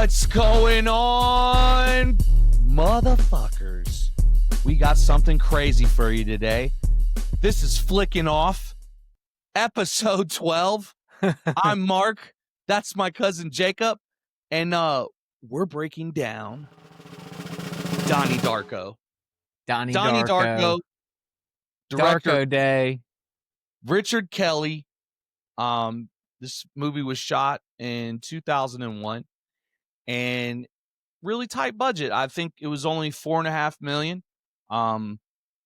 What's going on, motherfuckers? We got something crazy for you today. This is Flickin' Off, episode 12. I'm Mark. That's my cousin Jacob. And we're breaking down Donnie Darko. Donnie Darko. Director Darko Day. Richard Kelly. This movie was shot in 2001 and really tight budget. I think it was only $4.5 million.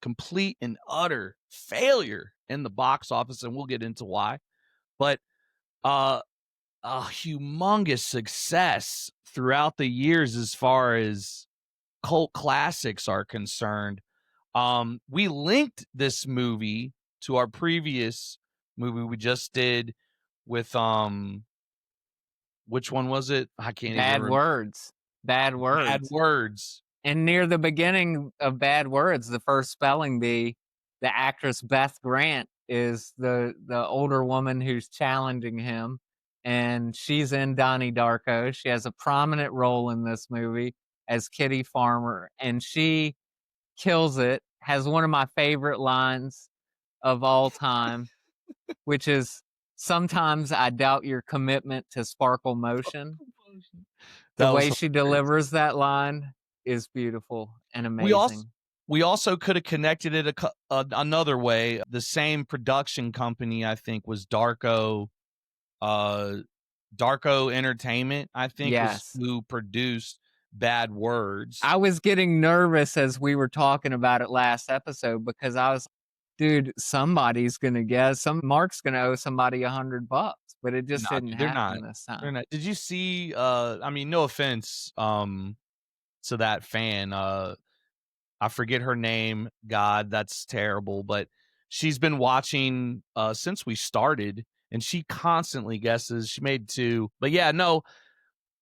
Complete and utter failure in the box office, and we'll get into why. But a humongous success throughout the years as far as cult classics are concerned. We linked this movie to our previous movie we just did with which one was it? I can't Bad even remember. Words. Bad Words. Bad Words. And near the beginning of Bad Words, the first spelling bee, the actress Beth Grant is the older woman who's challenging him, and she's in Donnie Darko. She has a prominent role in this movie as Kitty Farmer, and she kills it. Has one of my favorite lines of all time, which is, "Sometimes I doubt your commitment to sparkle motion." The way she delivers that line is beautiful and amazing. We also could have connected it another way. The same production company, I think, was Darko Entertainment, I think, Yes. was who produced Bad Words. I was getting nervous as we were talking about it last episode because I was, dude, somebody's gonna guess. Mark's gonna owe somebody $100, but it just didn't happen this time. Did you see? I mean, no offense to that fan. I forget her name. God, that's terrible. But she's been watching since we started, and she constantly guesses. She made 2, but yeah, no.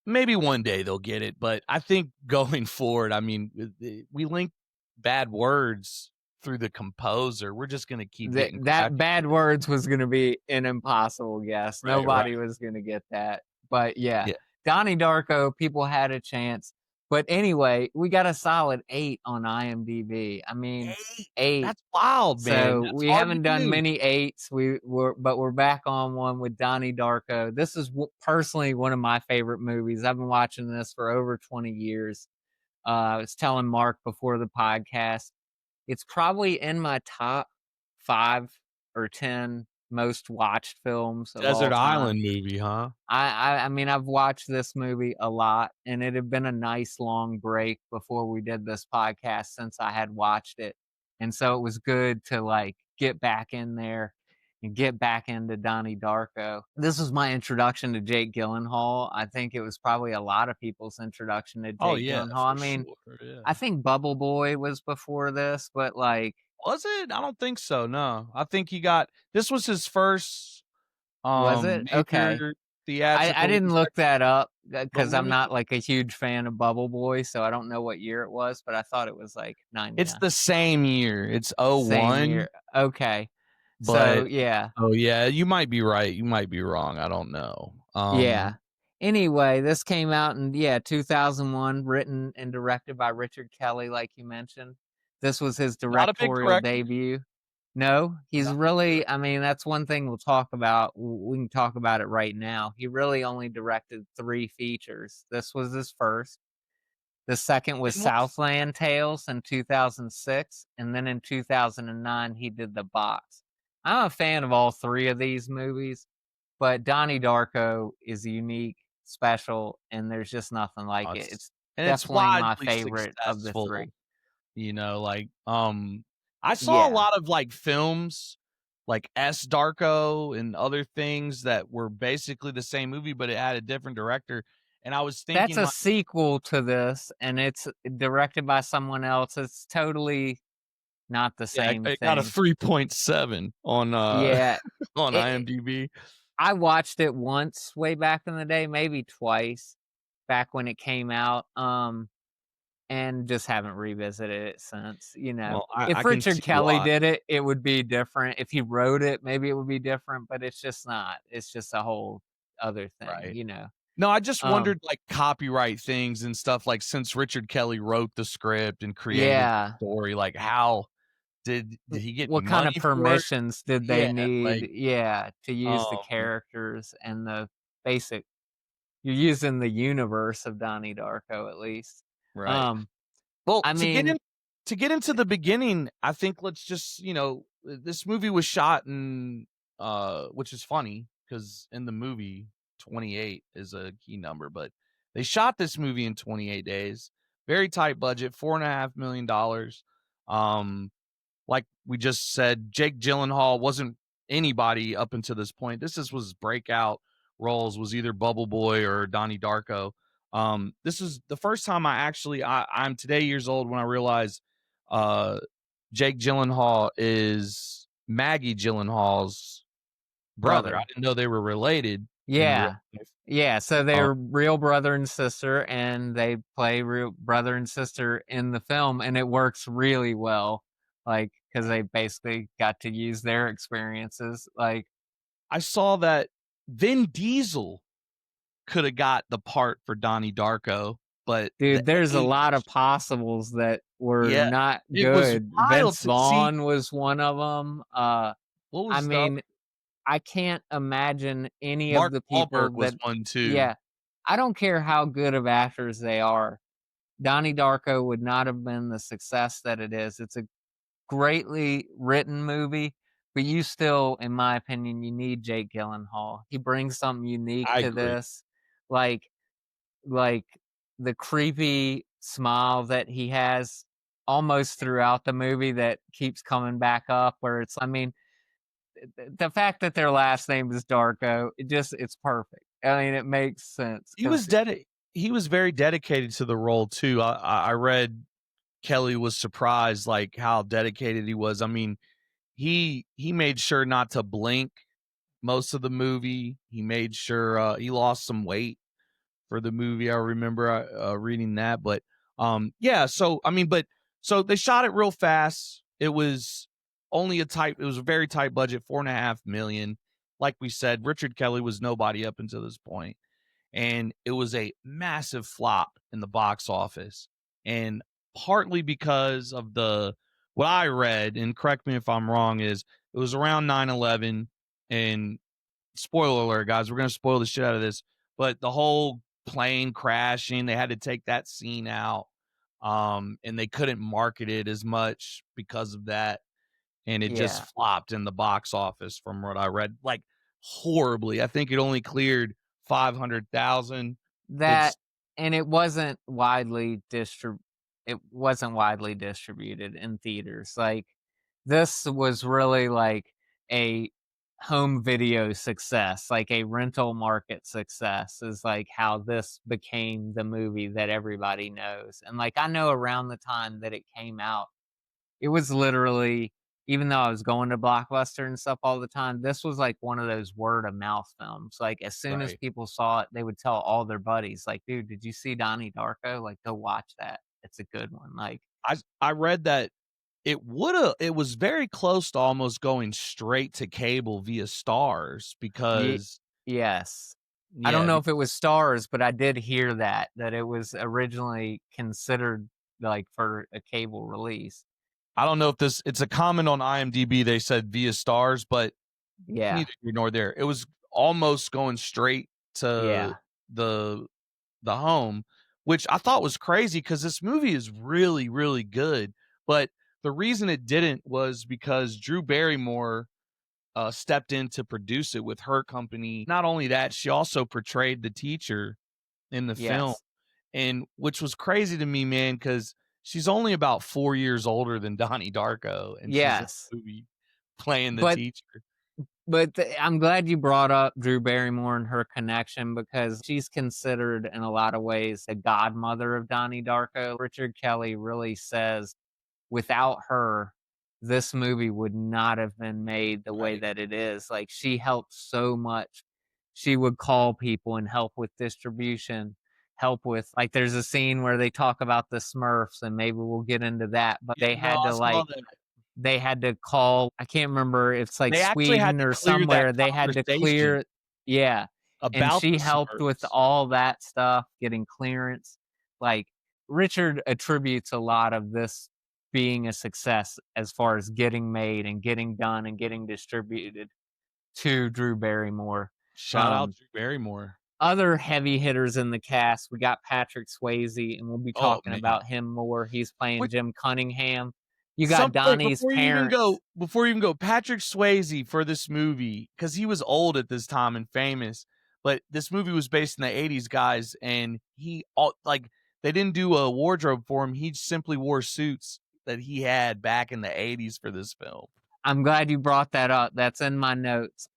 Maybe one day they'll get it, but I think going forward, I mean, we link Bad Words through the composer. We're just gonna keep getting that Bad Words was gonna be an impossible guess. Right, Nobody was gonna get that. But yeah, Donnie Darko, people had a chance. But anyway, we got a solid 8 on IMDb. I mean, 8. That's wild, man. So That's we haven't done many 8s. But we're back on one with Donnie Darko. This is personally one of my favorite movies. I've been watching this for over 20 years. I was telling Mark before the podcast, it's probably in my top 5 or 10 most watched films of Desert all time. Island movie, huh? I mean, I've watched this movie a lot, and it had been a nice long break before we did this podcast since I had watched it. And so it was good to like get back in there and get back into Donnie Darko. This was my introduction to Jake Gyllenhaal. I think it was probably a lot of people's introduction to Jake Gyllenhaal. I mean, I think Bubble Boy was before this, but like, was it? I don't think so. No, I think this was his first. Was it? Okay. I didn't look that up because I'm not like a huge fan of Bubble Boy, so I don't know what year it was, but I thought it was like 99. It's the same year. It's 01. Okay. But, so yeah. Oh yeah, you might be right. You might be wrong. I don't know. Yeah. Anyway, this came out in 2001, written and directed by Richard Kelly, like you mentioned. This was his directorial debut. No, he's really, I mean, that's one thing we'll talk about. We can talk about it right now. He really only directed 3 features. This was his first. The second was Southland Tales in 2006. And then in 2009, he did The Box. I'm a fan of all 3 of these movies, but Donnie Darko is unique, special, and there's just nothing like it. It's definitely my favorite of the 3. You know, like, I saw a lot of like films like S Darko and other things that were basically the same movie, but it had a different director. And I was thinking that's a sequel to this, and it's directed by someone else. It's totally not the same thing. It got a 3.7 on on IMDb. I watched it once way back in the day, maybe twice back when it came out. And just haven't revisited it since, you know. Well, if Richard Kelly did it, it would be different. If he wrote it, maybe it would be different, but it's just not. It's just a whole other thing, you know. No, I just Um, wondered, like, copyright things and stuff, like, since Richard Kelly wrote the script and created the yeah. story, like, how did he get What kind of money for it? permissions did they Yeah, like, need, yeah, to use the um, characters and the basic you're using the universe of Donnie Darko at least. right. Um, Well, I mean to get into the beginning, I think let's just, this movie was shot in, which is funny because in the movie, 28 is a key number, but they shot this movie in 28 days. Very tight budget, $4.5 million. Like we just said, Jake Gyllenhaal wasn't anybody up until this point. Was breakout roles, was either Bubble Boy or Donnie Darko. This is the first time I'm today years old when I realized uh Jake Gyllenhaal is Maggie Gyllenhaal's brother. I brother. didn't know they were related in real Yeah. life. Yeah, so Um, they're real brother and sister, and they play real brother and sister in the film, and it works really well, like, because they basically got to use their experiences, like, I saw that Vin Diesel could have got the part for Donnie Darko, but the dude, there's a lot of age, possibles that were yeah, not it was good. wild Vince to see. Vaughn was one of them. What I was the other? mean, I can't imagine any of Mark the Wahlberg people was that one too. yeah, I don't care how good of actors they are. Donnie Darko would not have been the success that it is. It's a greatly written movie, but you still, in my opinion, you need Jake Gyllenhaal. He brings something unique I to agree. this, like like the creepy smile that he has almost throughout the movie that keeps coming back up. Where it's, I mean, the fact that their last name is Darko, it's perfect. I mean, it makes sense He because was he was very dedicated to the role too. I read Kelly was surprised, like, how dedicated he was. I mean, he made sure not to blink most of the movie. He made sure, he lost some weight for the movie. I remember, reading that, but, yeah, so, I mean, but so they shot it real fast. It was a very tight budget, 4.5 million. Like we said, Richard Kelly was nobody up until this point, and it was a massive flop in the box office. And partly because of what I read, and correct me if I'm wrong, is it was around 9/11, and spoiler alert, guys, we're gonna spoil the shit out of this, but the whole plane crashing, they had to take that scene out, and they couldn't market it as much because of that, and it just yeah. flopped in the box office from what I read, like, horribly. I think it only cleared 500,000. That It's and it wasn't widely distributed in theaters, like, this was really like a home video success, like a rental market success is, like, how this became the movie that everybody knows, and, like, I know around the time that it came out, it was literally even though I was going to Blockbuster and stuff all the time, this was like one of those word of mouth films. Like, as soon as right. people saw it, they would tell all their buddies, like, "Dude, did you see Donnie Darko? Like, go watch that. It's a good one." Like, I read that it was very close to almost going straight to cable via Stars ye because yes. I don't yeah, know if it was Stars, but I did hear that it was originally considered, like, for a cable release. I don't know if it's a comment on IMDb, they said via Stars, but Yeah. neither here nor there. It was almost going straight to Yeah. the home, which I thought was crazy because this movie is really, really good. But the reason it didn't was because Drew Barrymore stepped in to produce it with her company. Not only that, she also portrayed the teacher in the film, Yes. and which was crazy to me, man, because she's only about 4 years older than Donnie Darko, and she's in Yes. the movie playing the But teacher. I'm glad you brought up Drew Barrymore and her connection because she's considered in a lot of ways the godmother of Donnie Darko. Richard Kelly really says without her, this movie would not have been made the way Right. that it is. Like, she helped so much. She would call people and help with distribution, help with, like, there's a scene where they talk about the Smurfs, and maybe we'll get into that, but Yeah, no, I saw that. they had to call, I can't remember if it's like They actually had Sweden to or clear that somewhere, they had to conversation. clear yeah, and About she the helped with Smurfs. all that stuff, getting clearance. Like, Richard attributes a lot of this being a success as far as getting made and getting done and getting distributed to Drew Barrymore. Shout out Um, Drew Barrymore. Other heavy hitters in the cast, we got Patrick Swayze, and we'll be Oh, talking man. about him more. He's playing Wait, Jim Cunningham. You got wait, Donnie's parents. before you even go, Patrick Swayze for this movie, because he was old at this time and famous, but this movie was based in the 80s, guys, and they didn't do a wardrobe for him. He simply wore suits that he had back in the 80s for this film. I'm glad you brought that up. That's in my notes.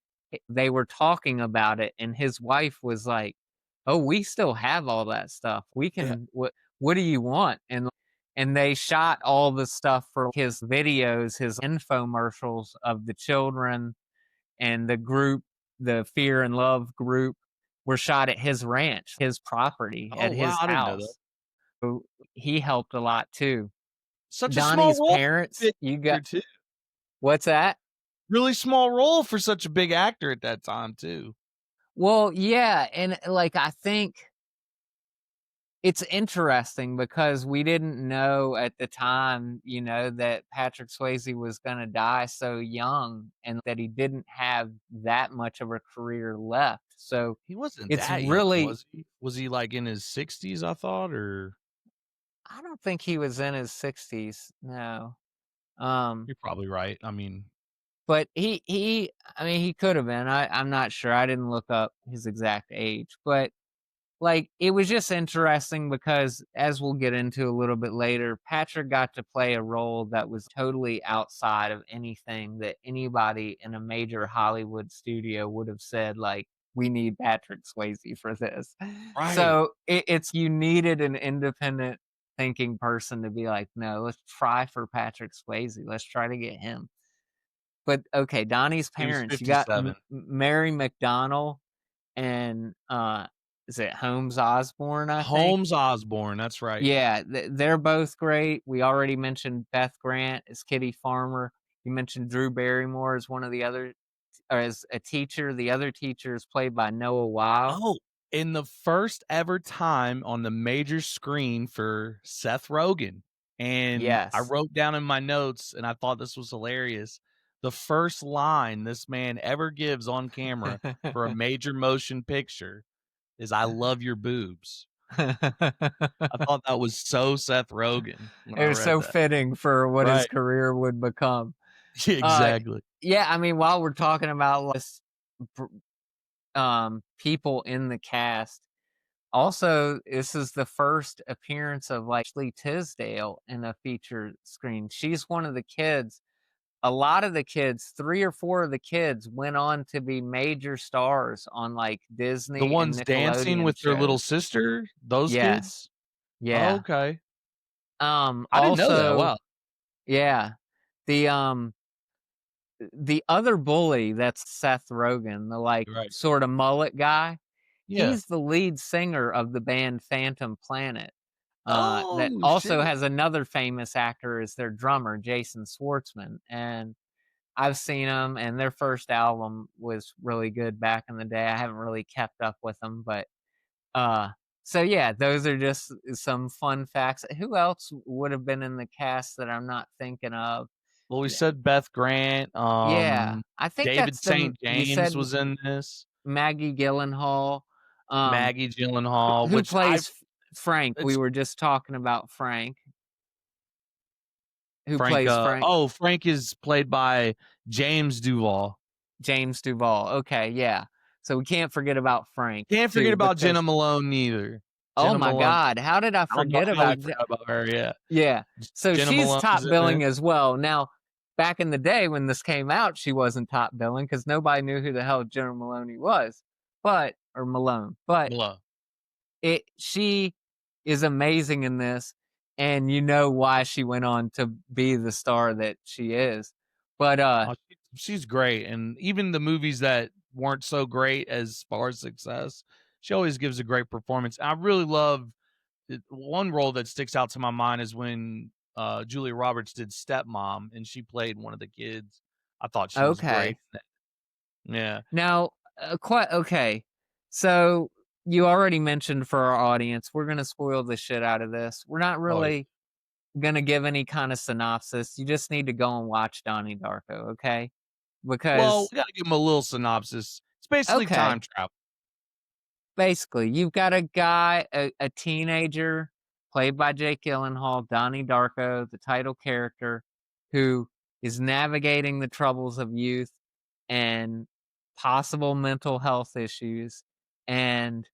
They were talking about it, and his wife was like, "Oh, we still have all that stuff. We Yeah. can. What do you want?" And they shot all the stuff for his videos, his infomercials of the children and the group, the Fear and Love group, were shot at his ranch, his property, Oh, at wow, his I didn't know that. house. So he helped a lot too. Such a small Donnie's role parents, big you got actor, too. what's that? Really small role for such a big actor at that time, too. Well, yeah, and, like, I think it's interesting because we didn't know at the time, that Patrick Swayze was gonna die so young and that he didn't have that much of a career left, so He wasn't it's that young, really was he? Was he, like, in his 60s, I thought, or I don't think he was in his 60s, no, um, you're probably right. I mean, but I mean, he could have been, I'm not sure, I didn't look up his exact age, but like, it was just interesting because, as we'll get into a little bit later, Patrick got to play a role that was totally outside of anything that anybody in a major Hollywood studio would have said, like, "We need Patrick Swayze for this." right. So, it's you needed an independent thinking person to be like, "No, let's try for Patrick Swayze. Let's try to get him." But, okay, Donnie's He was parents, you got 57. Mary McDonnell and, is it Holmes Osborne, I think? Holmes Osborne, that's right. Yeah, they're both great. We already mentioned Beth Grant as Kitty Farmer. You mentioned Drew Barrymore as one of the other or as a teacher. The other teacher is played by Noah Weil. Oh, in the first ever time on the major screen for Seth Rogen, and I Yes. wrote down in my notes, and I thought this was hilarious. The first line this man ever gives on camera for a major motion picture is, "I love your boobs." I thought that was so Seth Rogen when I It was read so that. fitting for what his Right. career would become. Yeah, Uh, exactly. yeah, I mean, while we're talking about this, people in the cast, also, this is the first appearance of, like, Ashley Tisdale in a feature screen. She's one of the kids. A lot of the kids, 3 or 4 of the kids went on to be major stars on, like, The Disney and ones dancing Nickelodeon with their little shows. sister? Those Yes. kids? Oh, Yeah. okay. I didn't know that, Also wow. yeah. The, the other bully that's Seth Rogen, the, like, Right. sorta mullet guy, Yeah. he's the lead singer of the band Phantom Planet, that Oh, also shit. has another famous actor as their drummer, Jason Schwartzman, and I've seen them, and their first album was really good back in the day. I haven't really kept up with them, but, uh so, yeah, those are just some fun facts. Who else would have been in the cast that I'm not thinking of? Well, we said Beth Grant, Yeah, I think David that's the St. you James said was in this, Maggie Gyllenhaal, um, Maggie Gyllenhaal, who which plays Frank? We it's were just talking about Frank. Who Frank, plays Frank? Frank is played by James Duval. James Duval. Okay, yeah. So we can't forget about Frank Can't forget too, about Jenna because Malone neither. oh Jenna my Malone, god, how did I I don't know forget how we about forgot about her, yeah. yeah. So Jenna she's Malone's top in there. billing as well. Now, back in the day when this came out, she wasn't top billing because nobody knew who the hell Jenna Maloney was, or Malone. But Malone. she is amazing in this, and you know why she went on to be the star that she is. But Oh, she's great, and even the movies that weren't so great as far as success, she always gives a great performance. I really love one role that sticks out to my mind is when Julia Roberts did Stepmom, and she played one of the kids. I thought she was great okay. in that. Yeah. Now, quite okay. So you already mentioned for our audience, we're gonna spoil the shit out of this. We're not Oh, yeah. really gonna give any kind of synopsis. You just need to go and watch Donnie Darko, okay? Well, Because we gotta give him a little synopsis. It's basically time okay, travel. basically, you've got a guy, a teenager played by Jake Gyllenhaal, Donnie Darko, the title character, who is navigating the troubles of youth and possible mental health issues, and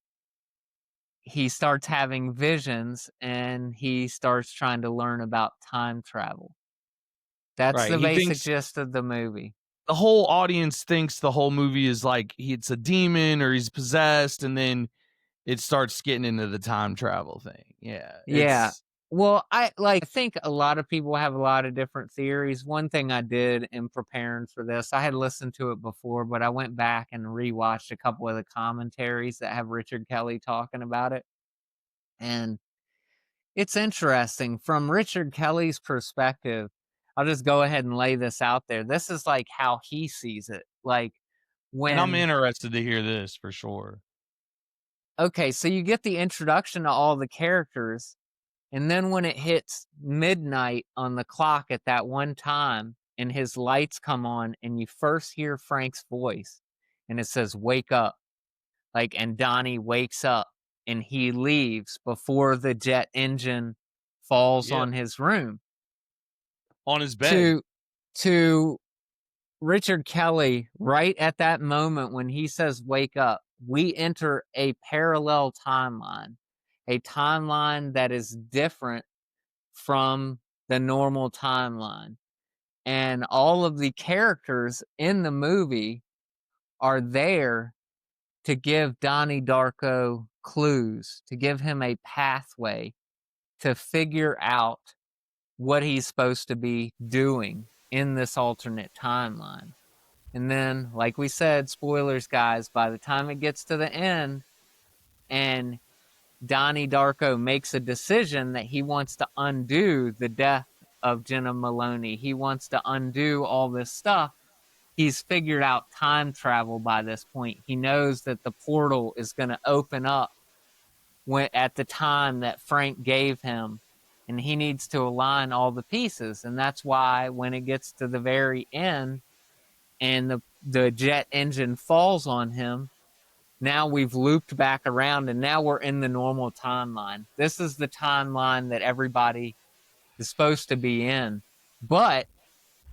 he starts having visions and he starts trying to learn about time travel. That's Right. the He basic thinks gist of the movie. the whole audience thinks the whole movie is like it's a demon or he's possessed, and then it starts getting into the time travel thing. Yeah. Yeah. It's Well, I think a lot of people have a lot of different theories. One thing I did in preparing for this, I had listened to it before, but I went back and rewatched a couple of the commentaries that have Richard Kelly talking about it. And it's interesting from Richard Kelly's perspective. I'll just go ahead and lay this out there. This is like how he sees it. Like and I'm when interested to hear this for sure. okay, so you get the introduction to all the characters, and then when it hits midnight on the clock at that one time and his lights come on and you first hear Frank's voice and it says wake up, like, and Donnie wakes up and he leaves before the jet engine falls Yeah. on his room. On his bed. To Richard Kelly, right at that moment when he says wake up, we enter a parallel timeline, a timeline that is different from the normal timeline. And all of the characters in the movie are there to give Donnie Darko clues, to give him a pathway to figure out what he's supposed to be doing in this alternate timeline. And then, like we said, spoilers, guys, by the time it gets to the end and Donnie Darko makes a decision that he wants to undo the death of Jenna Maloney, he wants to undo all this stuff. He's figured out time travel by this point. He knows that the portal is going to open up at the time that Frank gave him, and he needs to align all the pieces. And that's why when it gets to the very end and the jet engine falls on him, now we've looped back around and now we're in the normal timeline. This is the timeline that everybody is supposed to be in. But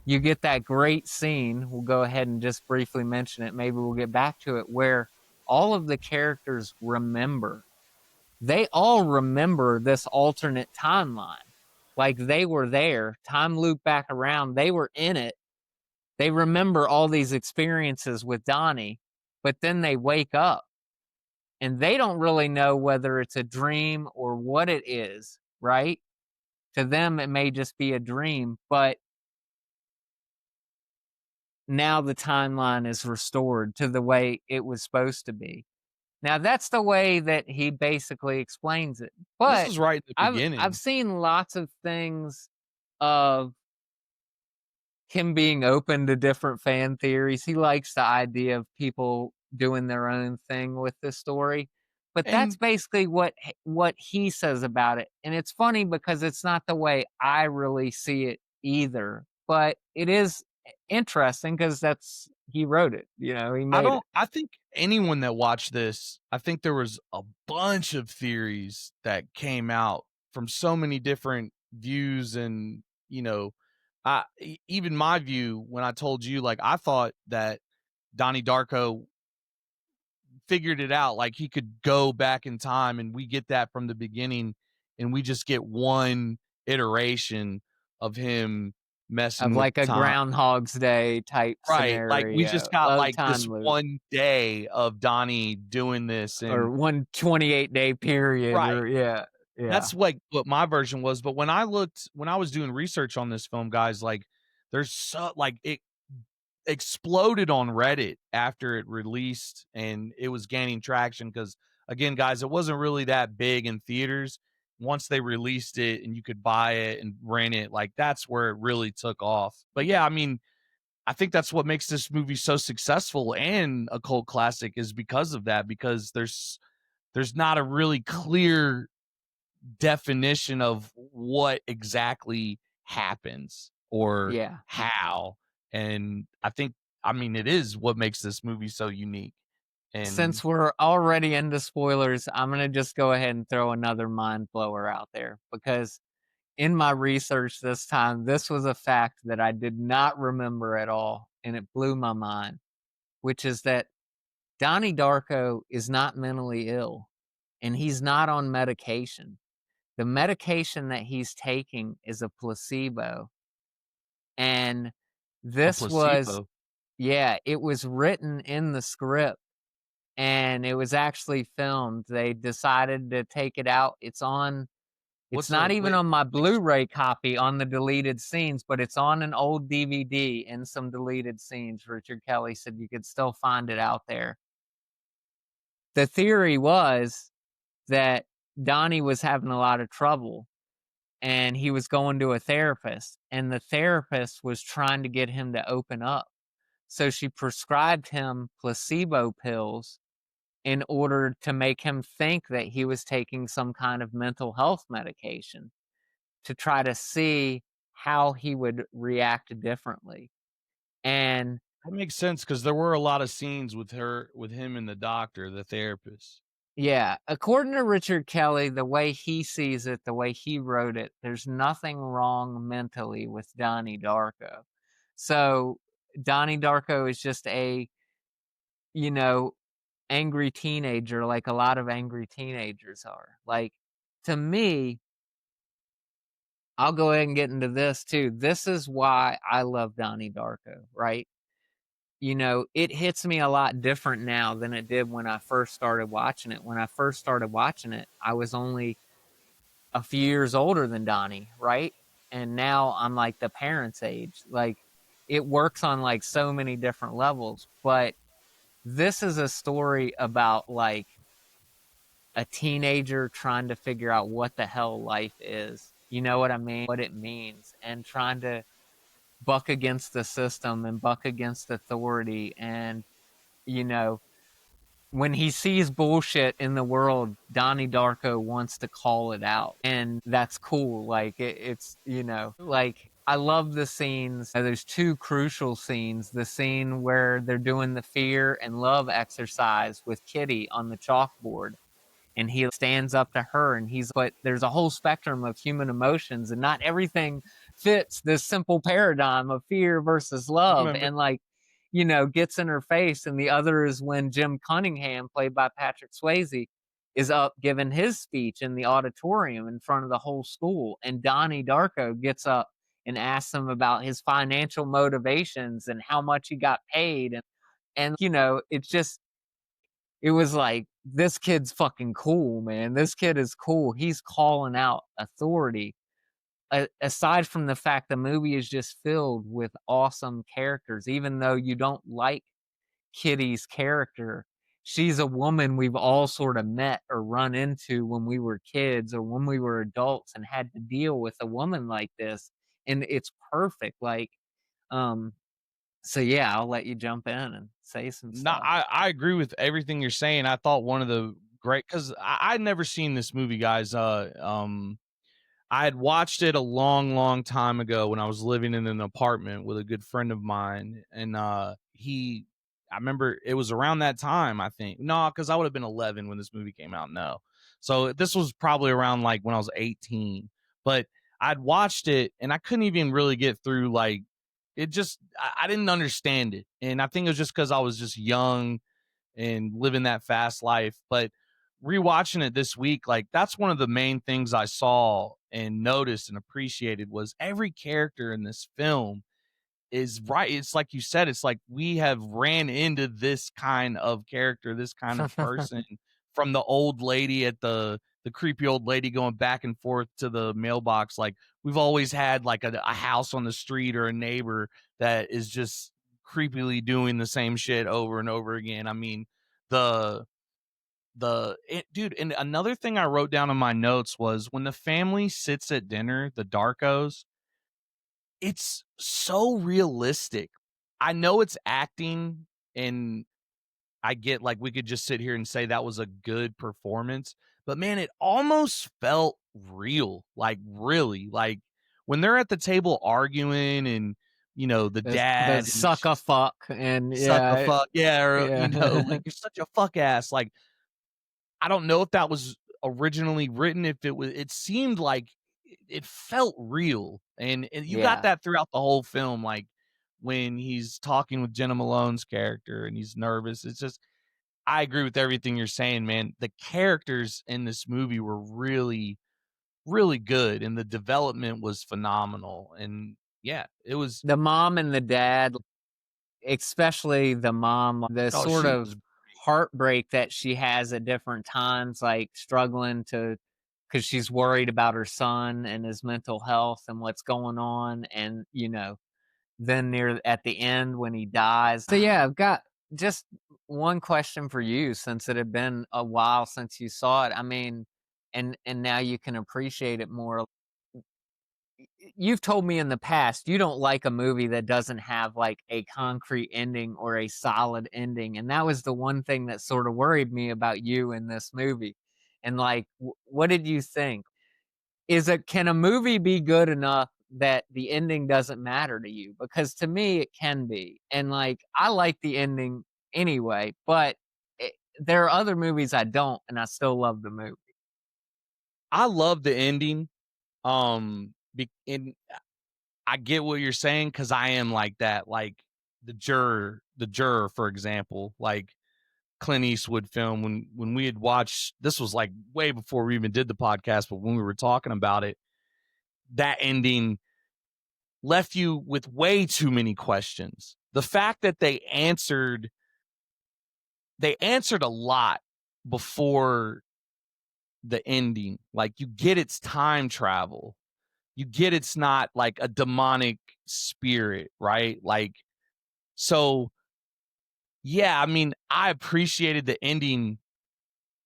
you get that great scene. We'll go ahead and just briefly mention it. Maybe we'll get back to it, where all of the characters remember. They all remember this alternate timeline. Like they were there, time loop back around. They were in it. They remember all these experiences with Donnie, but then they wake up and they don't really know whether it's a dream or what it is, right? To them, it may just be a dream, but now the timeline is restored to the way it was supposed to be. Now that's the way that he basically explains it. This But is right at the I've beginning. seen lots of things of him being open to different fan theories. He likes the idea of people doing their own thing with the story. But that's And basically what he says about it. And it's funny because it's not the way I really see it either. But it is interesting because that's he wrote it, he made it. I think anyone that watched this, I think there was a bunch of theories that came out from so many different views. And, even my view, when I told you, like, I thought that Donnie Darko figured it out. Like, he could go back in time, and we get that from the beginning, and we just get one iteration of him Of messing with like a time. Groundhog's Day type Right, like, we just scenario got, of like, time this loop, one day of Donnie doing this, or and 128-day period, right, or yeah, yeah. that's, like, what my version was. But when I was doing research on this film, guys, like, there's it exploded on Reddit after it released, and it was gaining traction because, again, guys, it wasn't really that big in theaters. Once they released it and you could buy it and rent it, like, that's where it really took off. But, yeah, I mean, I think that's what makes this movie so successful and a cult classic, is because of that, because there's not a really clear definition of what exactly happens or how. And I mean, it is what makes this movie so unique. And since we're already into spoilers, I'm going to just go ahead and throw another mind blower out there, because in my research this time, this was a fact that I did not remember at all, and it blew my mind, which is that Donnie Darko is not mentally ill, and he's not on medication. The medication that he's taking is a placebo. And a this was, placebo. it was written in the script, and it was actually filmed. They decided to take it out. It's not even on my Blu-ray copy on the deleted scenes, but it's on an old DVD in some deleted scenes. Richard Kelly said you could still find it out there. The theory was that Donnie was having a lot of trouble, and he was going to a therapist, and the therapist was trying to get him to open up. So she prescribed him placebo pills in order to make him think that he was taking some kind of mental health medication, to try to see how he would react differently. And that makes sense, because there were a lot of scenes with him and the doctor, the therapist. yeah, according to Richard Kelly, the way he sees it, the way he wrote it, there's nothing wrong mentally with Donnie Darko. So Donnie Darko is just a, angry teenager, like a lot of angry teenagers are. Like, to me, I'll go ahead and get into this too. This is why I love Donnie Darko, right? It hits me a lot different now than it did when I first started watching it. When I first started watching it, I was only a few years older than Donnie, right? And now I'm like the parents' age. Like, it works on like so many different levels. But this is a story about like a teenager trying to figure out what the hell life is. You know what I mean? What it means, and trying to buck against the system and buck against authority. And, when he sees bullshit in the world, Donnie Darko wants to call it out. And that's cool. Like, it's, like, I love the scenes. There's two crucial scenes. The scene where they're doing the fear and love exercise with Kitty on the chalkboard, and he stands up to her, and but there's a whole spectrum of human emotions, and not everything fits this simple paradigm of fear versus love. And like, gets in her face. And the other is when Jim Cunningham, played by Patrick Swayze, is up giving his speech in the auditorium in front of the whole school, and Donnie Darko gets up and asks him about his financial motivations and how much he got paid. And it's just, it was like, this kid's fucking cool, man. This kid is cool. He's calling out authority. Aside from the fact the movie is just filled with awesome characters, even though you don't like Kitty's character, she's a woman we've all sort of met or run into when we were kids or when we were adults and had to deal with a woman like this. And it's perfect. Like, so yeah, I'll let you jump in and say some No, stuff. I agree with everything you're saying. I thought one of the great, because I'd never seen this movie, guys. I had watched it a long, long time ago when I was living in an apartment with a good friend of mine, and I remember it was around that time. I think no, because I would have been 11 when this movie came out. No, so this was probably around like when I was 18. But I'd watched it and I couldn't even really get through like it. Just I didn't understand it, and I think it was just because I was just young and living that fast life. But rewatching it this week, like that's one of the main things I saw and noticed and appreciated was every character in this film is right. It's like you said, it's like we have ran into this kind of character, this kind of person, from the old lady at the creepy old lady going back and forth to the mailbox. Like we've always had like a house on the street or a neighbor that is just creepily doing the same shit over and over again. I mean, the dude, and another thing I wrote down in my notes was when the family sits at dinner, the Darkos, it's so realistic. I know it's acting, and I get, like, we could just sit here and say that was a good performance, but man, it almost felt real, like, really, like, when they're at the table arguing and, the The dad and he's sucker just fuck and suck a fuck, yeah, or, yeah. like, "You're such a fuck ass," like, I don't know if that was originally written, if it seemed like it felt real, and you got Yeah. that throughout the whole film, like, when he's talking with Jenna Malone's character and he's nervous, it's just I agree with everything you're saying, man. The characters in this movie were really, really good, and the development was phenomenal, and yeah, it was The mom and the dad, especially the mom, the oh, sort she of was heartbreak that she has at different times, like struggling to, because she's worried about her son and his mental health and what's going on. And, then near at the end when he dies. So, yeah, I've got just one question for you since it had been a while since you saw it. I mean, and now you can appreciate it more. You've told me in the past you don't like a movie that doesn't have like a concrete ending or a solid ending, and that was the one thing that sort of worried me about you in this movie. And like, what did you think? Can a movie be good enough that the ending doesn't matter to you? Because to me, it can be, and like I like the ending anyway, but there are other movies I don't, and I still love the movie. I love the ending, and I get what you're saying because I am like that, like, the Juror, for example, like, Clint Eastwood film when we had watched this was, like, way before we even did the podcast, but when we were talking about it, that ending left you with way too many questions. The fact that they answered a lot before the ending. Like, you get it's time travel. You get it's not like a demonic spirit, right? Like, so yeah, I mean, I appreciated the ending.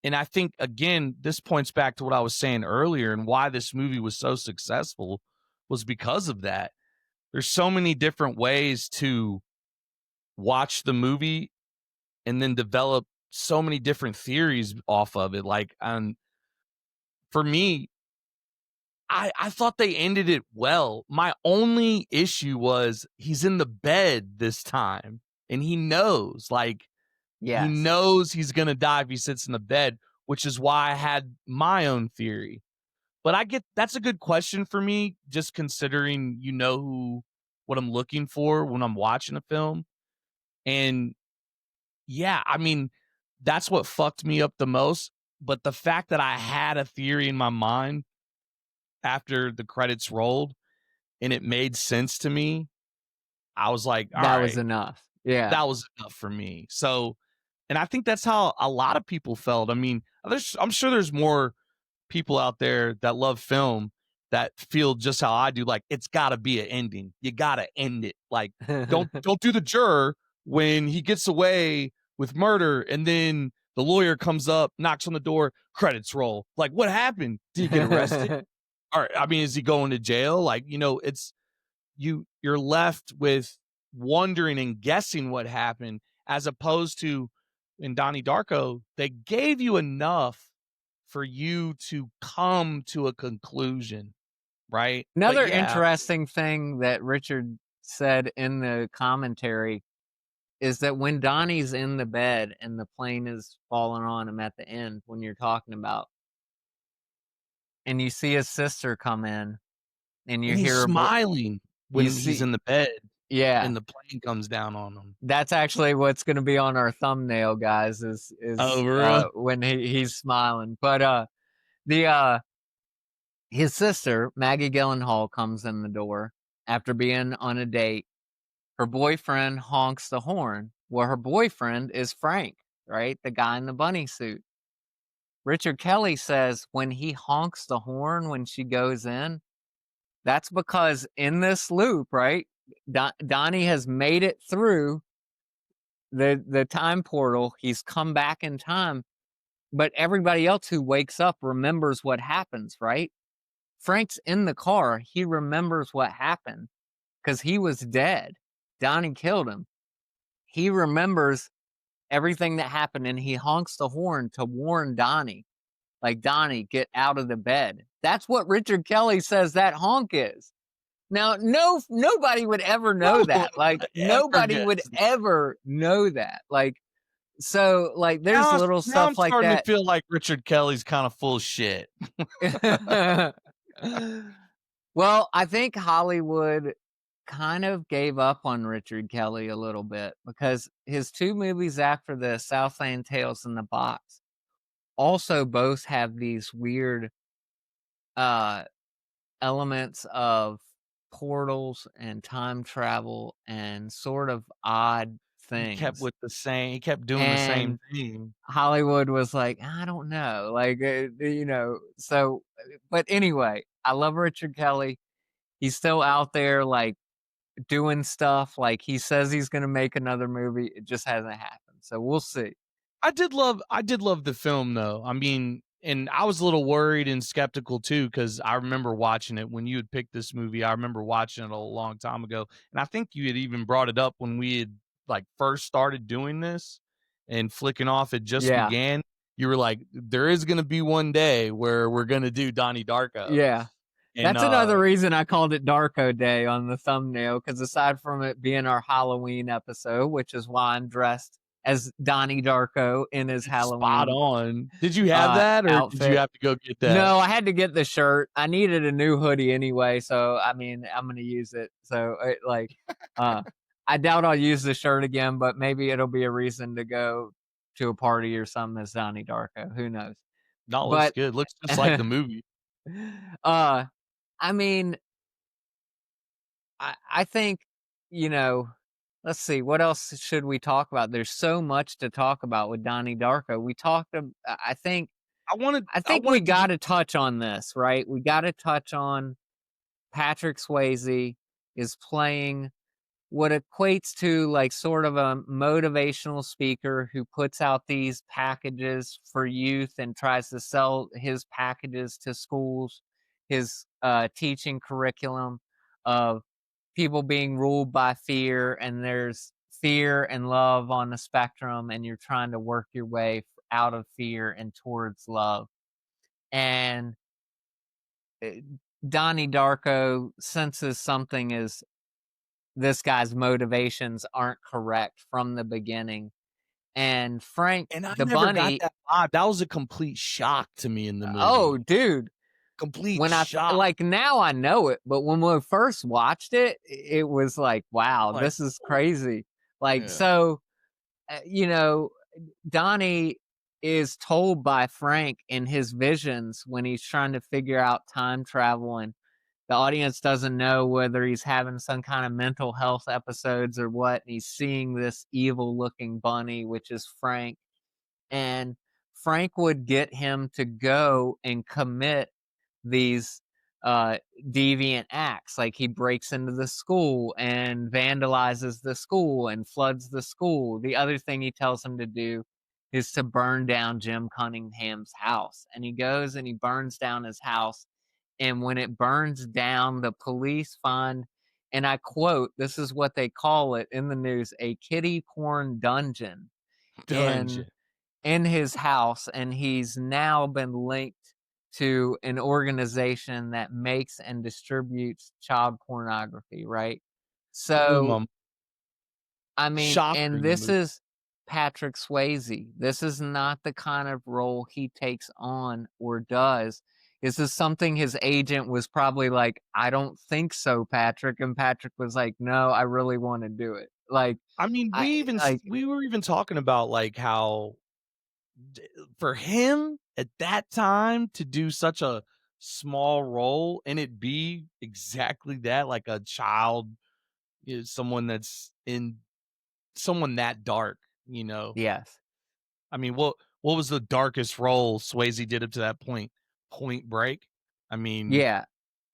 And I think, again, this points back to what I was saying earlier and why this movie was so successful was because of that. There's so many different ways to watch the movie and then develop so many different theories off of it. Like, for me, I thought they ended it well. My only issue was he's in the bed this time and he knows, like, he Yes. knows he's going to die if he sits in the bed, which is why I had my own theory. But I get that's a good question for me, just considering what I'm looking for when I'm watching a film. And yeah, I mean, that's what fucked me up the most. But the fact that I had a theory in my mind after the credits rolled and it made sense to me, I was like, all That was right, enough. Yeah. that was enough for me. So, and I think that's how a lot of people felt. I mean, I'm sure there's more people out there that love film that feel just how I do. Like, it's got to be an ending. You got to end it. Like, don't do the Juror when he gets away with murder and then the lawyer comes up, knocks on the door, credits roll. Like, what happened? Did he get arrested? Or, I mean, is he going to jail? Like, it's you're left with wondering and guessing what happened, as opposed to in Donnie Darko, they gave you enough for you to come to a conclusion, right? But Another yeah, interesting thing that Richard said in the commentary is that when Donnie's in the bed and the plane is falling on him at the end, when you're talking about, and you see his sister come in and you and he's hear smiling you when he's see, in the bed yeah, and the plane comes down on him. that's actually what's going to be on our thumbnail, guys, is Oh, really? when he's smiling. But the his sister, Maggie Gyllenhaal, comes in the door after being on a date. Her boyfriend honks the horn. Well, her boyfriend is Frank, right? The guy in the bunny suit. Richard Kelly says when he honks the horn when she goes in, that's because in this loop, right? Donnie has made it through the time portal. He's come back in time, but everybody else who wakes up remembers what happens, right? Frank's in the car. He remembers what happened because he was dead. Donnie killed him. He remembers everything that happened, and he honks the horn to warn Donnie. Like, Donnie, get out of the bed. That's what Richard Kelly says that honk is. Now, nobody would ever No know that. one Like, ever nobody would gets that. ever know that. Like, so, like, there's little Now I'm stuff like starting to that. feel like Richard Kelly's kind of full of shit. Well, I think Hollywood kind of gave up on Richard Kelly a little bit because his 2 movies after this, Southland Tales and The Box, also both have these weird uh elements of portals and time travel and sort of odd things. He kept doing the same And thing. Hollywood was like, I don't know, like, so, but anyway, I love Richard Kelly. He's still out there, like, doing stuff. Like, he says he's gonna make another movie. It just hasn't happened. So we'll see. I did love the film though. I mean, and I was a little worried and skeptical too because I remember watching it when you had picked this movie. I remember watching it a long time ago, and I think you had even brought it up when we had like first started doing this and Flicking Off. It just Yeah. began. You were like, "There is going to be one day where we're going to do Donnie Darko." Yeah. And That's another reason I called it Darko Day on the thumbnail, because aside from it being our Halloween episode, which is why I'm dressed as Donnie Darko in his it's spot Halloween on. Did you have that, or did you outfit. have to go get that? No, I had to get the shirt. I needed a new hoodie anyway, so I mean, I'm gonna use it. So I doubt I'll use the shirt again, but maybe it'll be a reason to go to a party or something as Donnie Darko. Who knows? No, looks But good. Looks just like the movie. uh, I mean, I think, you know, let's see, what else should we talk about? There's so much to talk about with Donnie Darko. We talked. I I think we wanted to got get to touch on this, right? We got to touch on Patrick Swayze is playing what equates to like sort of a motivational speaker who puts out these packages for youth and tries to sell his packages to schools, his teaching curriculum of people being ruled by fear, and there's fear and love on the spectrum, and you're trying to work your way out of fear and towards love. And Donnie Darko senses something is this guy's motivations aren't correct from the beginning. And Frank and I the never got bunny, that vibe. That was a complete shock to me in the oh, movie. dude, Complete when shock. like now I know it, but when we first watched it, it was like, wow, Like, this is crazy. Like, yeah. so, you know, Donnie is told by Frank in his visions when he's trying to figure out time travel, and the audience doesn't know whether he's having some kind of mental health episodes or what. And he's seeing this evil looking bunny, which is Frank. And Frank would get him to go and commit these deviant acts. Like he breaks into the school and vandalizes the school and floods the school. The other thing he tells him to do is to burn down Jim Cunningham's house. And he goes and he burns down his house. And when it burns down, the police find, and I quote, this is what they call it in the news, a kiddie porn dungeon in Dungeon. his house, and he's now been linked to an organization that makes and distributes child pornography, right? So, I mean, Shocker and in the this movie. is Patrick Swayze. This is not the kind of role he takes on or does. This is something his agent was probably like, I don't think so, Patrick. And Patrick was like, no, I really want to do it. Like, I mean, I like, we were even talking about like how for him at that time to do such a small role and it be exactly that, like a child, someone that's in someone that dark, you know. yes. I mean, what was the darkest role Swayze did up to that point? Point Break. I mean, Yeah.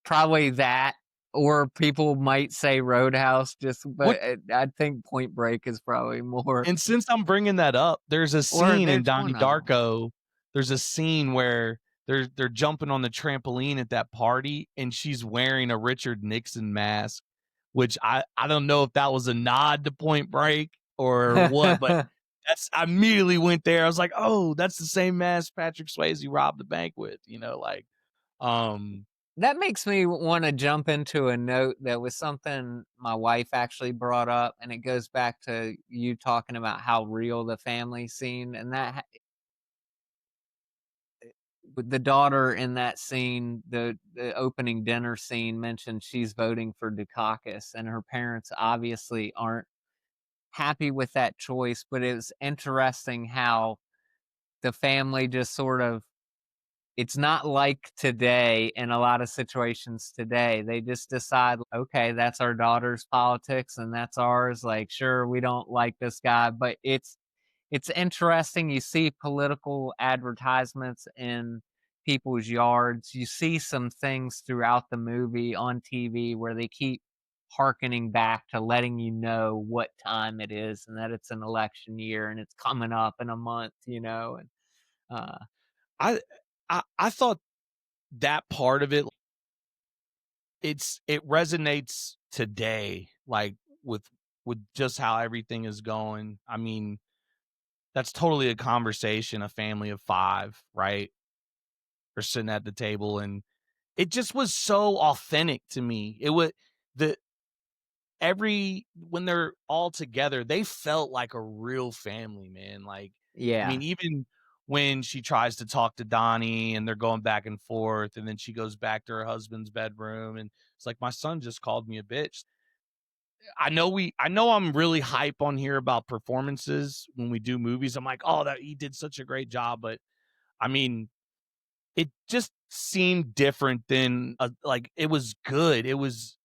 Probably that, or people might say Roadhouse, just but what? I think Point Break is probably more, And since I'm bringing that up, there's a or scene in there's Donnie one of them. Darko. There's a scene where they're jumping on the trampoline at that party, and she's wearing a Richard Nixon mask. which I don't know if that was a nod to Point Break or what, but I immediately went there. I was like, oh, that's the same mask Patrick Swayze robbed the bank with, like, that makes me want to jump into a note that was something my wife actually brought up, and it goes back to you talking about how real the family scene and that with the daughter in that scene, the opening dinner scene mentioned she's voting for Dukakis, and her parents obviously aren't happy with that choice, but it's interesting how the family just sort of it's not like today in a lot of situations today. They just decide, okay, that's our daughter's politics and that's ours. Like, sure, we don't like this guy, but it's interesting. You see political advertisements in people's yards. You see some things throughout the movie on TV where they keep harkening back to letting you know what time it is and that it's an election year and it's coming up in a month, and uh I I thought that part of it, it resonates today, like with just how everything is going. I mean, that's totally a conversation a family of 5, right? Are sitting at the table, and it just was so authentic to me. It was the when they're all together, they felt like a real family, man. Like, I yeah. mean, even when she tries to talk to Donnie and they're going back and forth, and then she goes back to her husband's bedroom and it's like, my son just called me a bitch. I know I'm really hype on here about performances when we do movies. I'm like, oh, that he did such a great job. But I mean, it just seemed different than like it was good. It was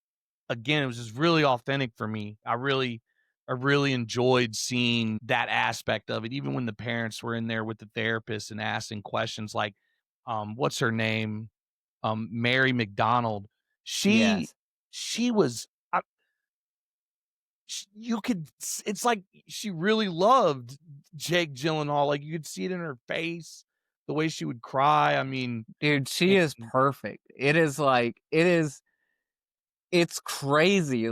again, it was just really authentic for me. I really enjoyed seeing that aspect of it, even when the parents were in there with the therapist and asking questions like, what's her name? Mary McDonald. She Yes. she was you could it's like she really loved Jake Gyllenhaal. Like you could see it in her face, the way she would cry. I mean, Dude, she and is perfect. It's crazy,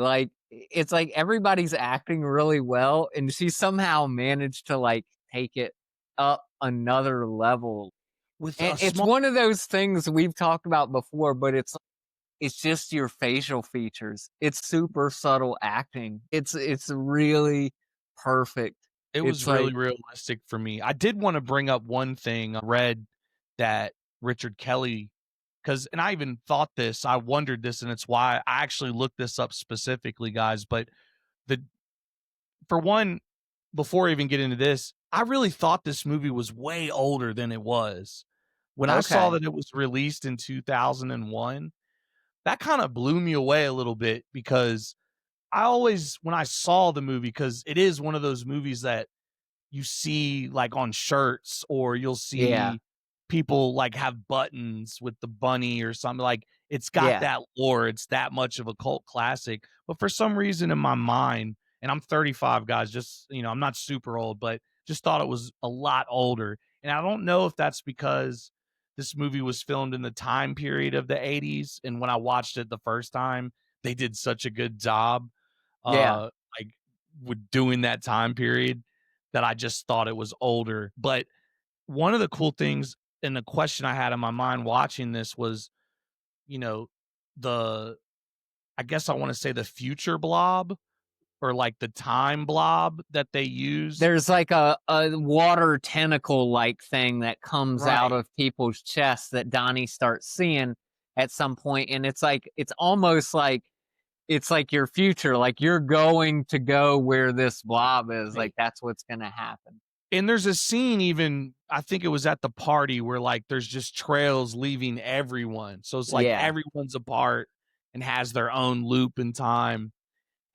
it's like everybody's acting really well, and she somehow managed to, take it up another level, with and a it's small one of those things we've talked about before, but it's just your facial features. It's super subtle acting. It's really perfect. it was It's really like realistic for me. I did want to bring up one thing. I read that Richard Kelly, because, and I even thought this, I wondered this, and it's why I actually looked this up specifically, guys. But the for one, before I even get into this, I really thought this movie was way older than it was. When I saw okay. that it was released in 2001, that kind of blew me away a little bit because I always, when I saw the movie, because it is one of those movies that you see like on shirts, or you'll Yeah. see people like have buttons with the bunny or something. Like it's got Yeah. that lore, it's that much of a cult classic. But for some reason in my mind, and I'm 35, guys, just, I'm not super old, but just thought it was a lot older. And I don't know if that's because this movie was filmed in the time period of the 80s, and when I watched it the first time, they did such a good job Yeah. like with doing that time period, that I just thought it was older. But one of the cool things, and the question I had in my mind watching this was, you know, the I guess I want to say the future blob, or like the time blob that they use. There's like a water tentacle-like thing that comes out Right. of people's chests that Donnie starts seeing at some point, and it's almost like it's like your future, like you're going to go where this blob is, like Right. that's what's gonna happen. And there's a scene, even I think it was at the party, where like there's just trails leaving everyone. So it's like Yeah. everyone's apart and has their own loop in time.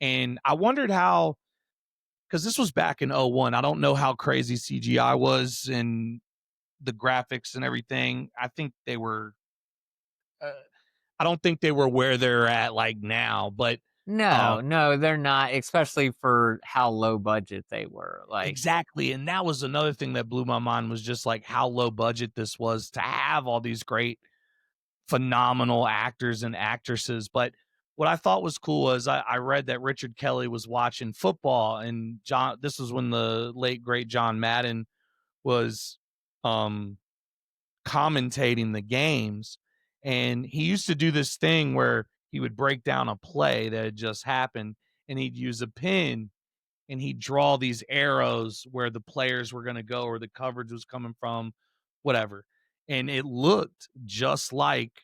And I wondered how, because this was back in '01. I don't know how crazy CGI was and the graphics and everything. Uh, I don't think they were where they're at like now, but uh, No, no, they're not, especially for how low budget they were, like exactly. And that was another thing that blew my mind, was just like how low budget this was to have all these great, phenomenal actors and actresses. But what I thought was cool was I read that Richard Kelly was watching football, and this was when the late great John Madden was um commentating the games, and he used to do this thing where he would break down a play that had just happened, and he'd use a pen and he'd draw these arrows where the players were going to go or the coverage was coming from, whatever. And it looked just like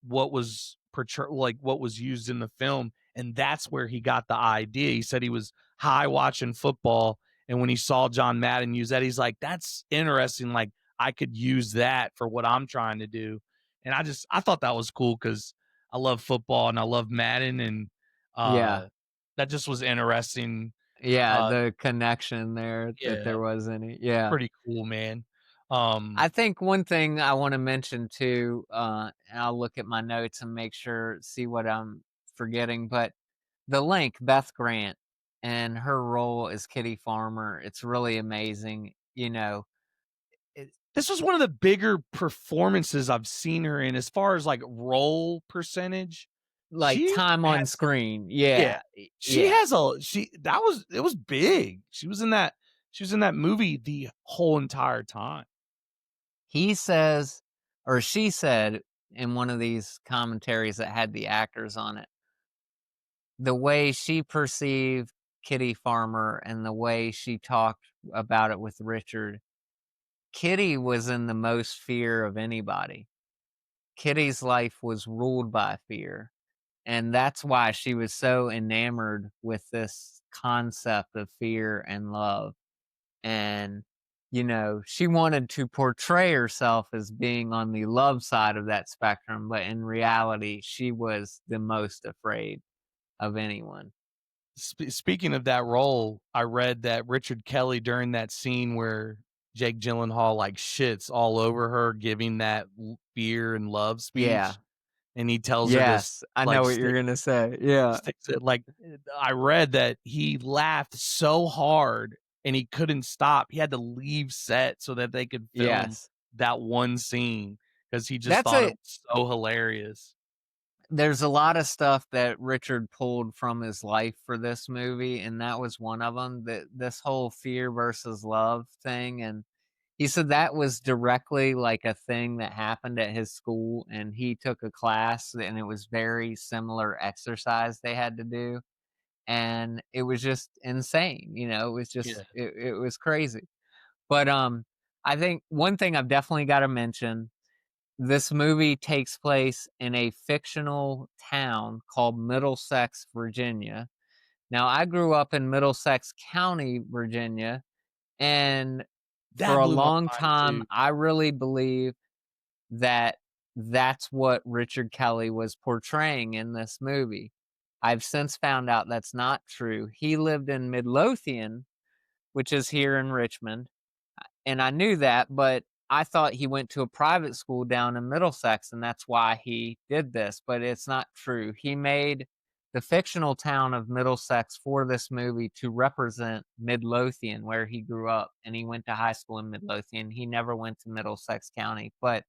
what was portrayed, like what was used in the film, and that's where he got the idea. He said he was high watching football, and when he saw John Madden use that, he's like, "That's interesting. Like I could use that for what I'm trying to do." And I thought that was cool because I love football and I love Madden, and Yeah. that just was interesting. Yeah, Uh, the connection there, that yeah, there was any. Yeah. pretty cool, man. I think one thing I wanna mention too, and I'll look at my notes and make sure see what I'm forgetting, but the Link, Beth Grant, and her role as Kitty Farmer, it's really amazing, you know, it This was one of the bigger performances I've seen her in as far as, like, role percentage. like, She time on has screen. yeah. Yeah, She yeah. has a she that was it was big. She was in that movie the whole entire time. He says or she said in one of these commentaries that had the actors on it, the way she perceived Kitty Farmer and the way she talked about it with Richard, Kitty was in the most fear of anybody. Kitty's life was ruled by fear, and that's why she was so enamored with this concept of fear and love, and, you know, she wanted to portray herself as being on the love side of that spectrum, but in reality, she was the most afraid of anyone. Speaking of that role, I read that Richard Kelly during that scene where Jake Gyllenhaal, like, shits all over her giving that fear and love Yeah. speech, and he tells her to, Yes, I know like, what you're gonna say, yeah. sticks it like, I read that he laughed so hard and he couldn't stop. He had to leave set so that they could film Yes. that one scene because he just That's thought it a was so hilarious. there's a lot of stuff that Richard pulled from his life for this movie, and that was one of them. That this whole fear versus love thing, and he said that was directly like a thing that happened at his school, and he took a class, and it was very similar exercise they had to do, and it was just insane, you know, it was Yeah. just it was crazy. But, I think one thing I've definitely gotta mention, this movie takes place in a fictional town called Middlesex, Virginia. Now, I grew up in Middlesex County, Virginia, and for That a blew my long mind time, too. I really believe that that's what Richard Kelly was portraying in this movie. I've since found out that's not true. He lived in Midlothian, which is here in Richmond, and I knew that, but I thought he went to a private school down in Middlesex, and that's why he did this, but it's not true. He made the fictional town of Middlesex for this movie to represent Midlothian, where he grew up, and he went to high school in Midlothian. He never went to Middlesex County, but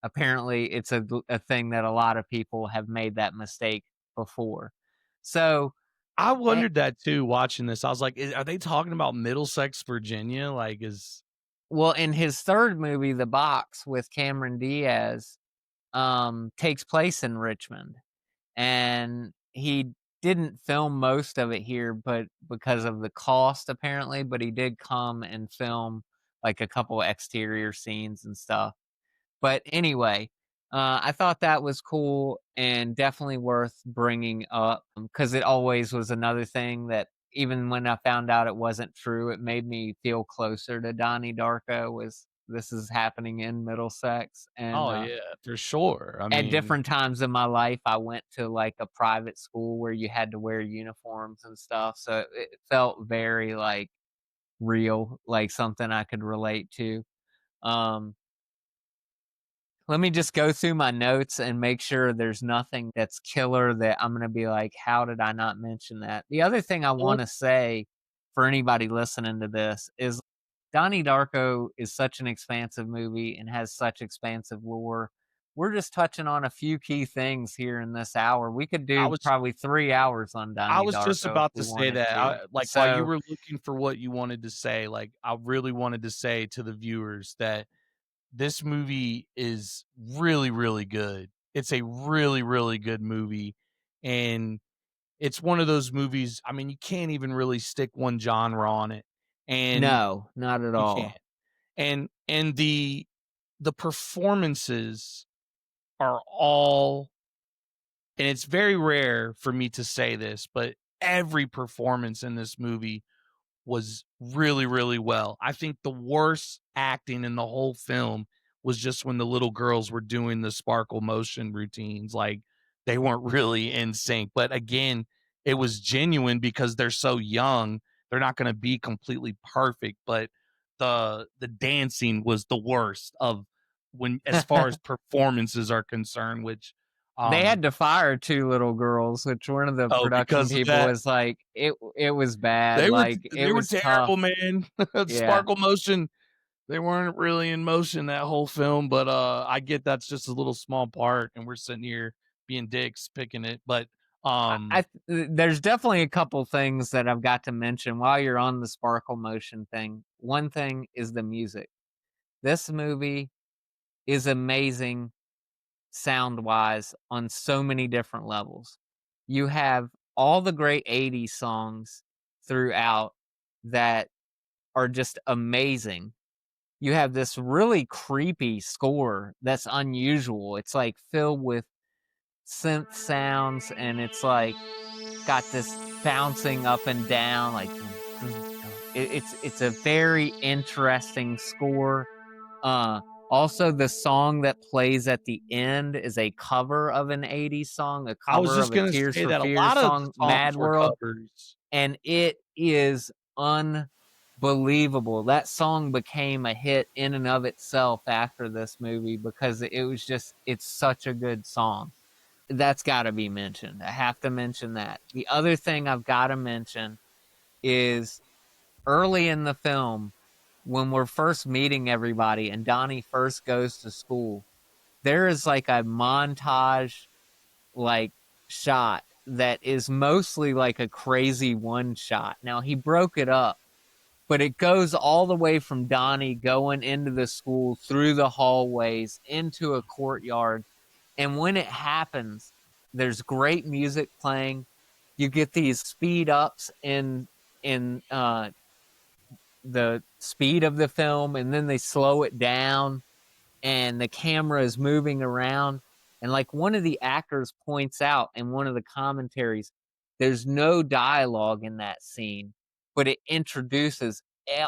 apparently it's a thing that a lot of people have made that mistake before. So, I eh wondered that too watching this. I was like, "Are they talking about Middlesex, Virginia?" Like, is well, in his 3rd movie, The Box with Cameron Diaz, takes place in Richmond, and he didn't film most of it here, but because of the cost apparently, but he did come and film, like, a couple exterior scenes and stuff. But anyway, I thought that was cool and definitely worth bringing up because it always was another thing that even when I found out it wasn't true, it made me feel closer to Donnie Darko. Was this is happening in Middlesex, and oh, yeah, for sure. I at mean, different times in my life, I went to like a private school where you had to wear uniforms and stuff, so it felt very like real, like something I could relate to. Um, Let me just go through my notes and make sure there's nothing that's killer that I'm gonna be like, "How did I not mention that?" The other thing I well, wanna say for anybody listening to this is Donnie Darko is such an expansive movie and has such expansive lore, we're just touching on a few key things here in this hour. We could I do was probably 3 hours on I Donnie was just Darko if about we to say wanted that. to. Like, while you So were looking for what you wanted to say, like, I really wanted to say to the viewers that this movie is really, really good. It's a really, really good movie, and it's one of those movies, I mean, you can't even really stick one genre on it, and no, not at you can't. all. And the performances are all, and it's very rare for me to say this, but every performance in this movie was really, really well. I think the worst acting in the whole film was just when the little girls were doing the sparkle motion routines. Like, they weren't really in sync. But again, it was genuine because they're so young. They're not going to be completely perfect, but the dancing was the worst of, when as far as performances are concerned, which They um had to fire 2 little girls, which one of the oh, production because of people that, was like, it was bad, like, it they were was tough. terrible, man. Yeah. Sparkle motion, they weren't really in motion that whole film, but, I get that's just a little small part, and we're sitting here being dicks picking it, but, I there's definitely a couple things that I've got to mention while you're on the sparkle motion thing. One thing is the music. This movie is amazing sound-wise on so many different levels. You have all the great '80s songs throughout that are just amazing. You have this really creepy score that's unusual. It's, like, filled with synth sounds, and it's, like, got this bouncing up and down, like, it's a very interesting score. Uh, Also, the song that plays at the end is a cover of an '80s song, a I was cover just of a gonna Tears say for that a Fears lot of the song, songs Mad were World, covers. and it is unbelievable. That song became a hit in and of itself after this movie because it was just it's such a good song. That's gotta be mentioned. I have to mention that. The other thing I've gotta mention is early in the film, when we're first meeting everybody and Donnie first goes to school, there is like a montage like shot that is mostly like a crazy one shot. Now he broke it up, but it goes all the way from Donnie going into the school through the hallways into a courtyard. And when it happens, there's great music playing. You get these speed ups in the speed of the film, and then they slow it down and the camera is moving around. And like one of the actors points out in one of the commentaries, there's no dialogue in that scene, but it introduces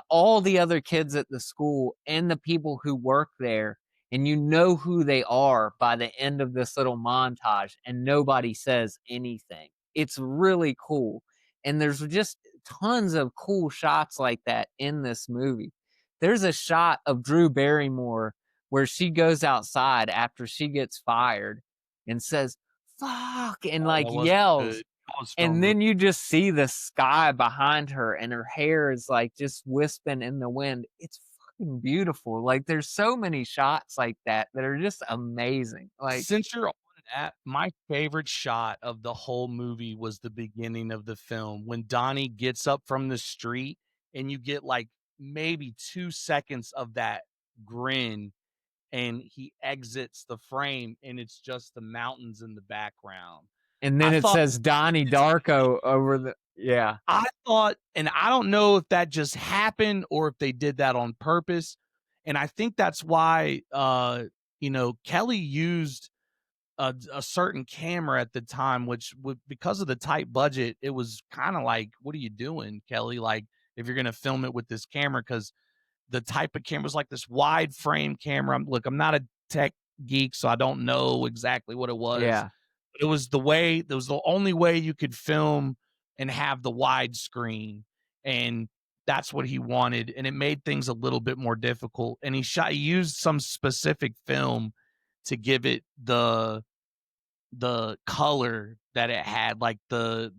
all the other kids at the school and the people who work there. And you know who they are by the end of this little montage, and nobody says anything. It's really cool. And there's just tons of cool shots like that in this movie. There's a shot of Drew Barrymore where she goes outside after she gets fired and says, "Fuck," and Oh, like that wasn't good. yells. That was And filmed really. then you just see the sky behind her and her hair is like just wisping in the wind. It's fucking beautiful. Like there's so many shots like that that are just amazing. Like, Since you're on that, my favorite shot of the whole movie was the beginning of the film when Donnie gets up from the street and you get like maybe 2 seconds of that grin, and he exits the frame and it's just the mountains in the background. and I then it thought says Donnie it's Darko over the yeah. I thought, and I don't know if that just happened or if they did that on purpose. And I think that's why Kelly used a certain camera at the time, which would, because of the tight budget, it was kind of like, what are you doing, Kelly? Like, if you're gonna film it with this camera, because the type of camera was like this wide frame camera. Look, I'm not a tech geek, so I don't know exactly what it was. Yeah. It was the way, it was the only way you could film and have the wide screen. And that's what he wanted. And it made things a little bit more difficult. And he used some specific film to give it the color that it had, like the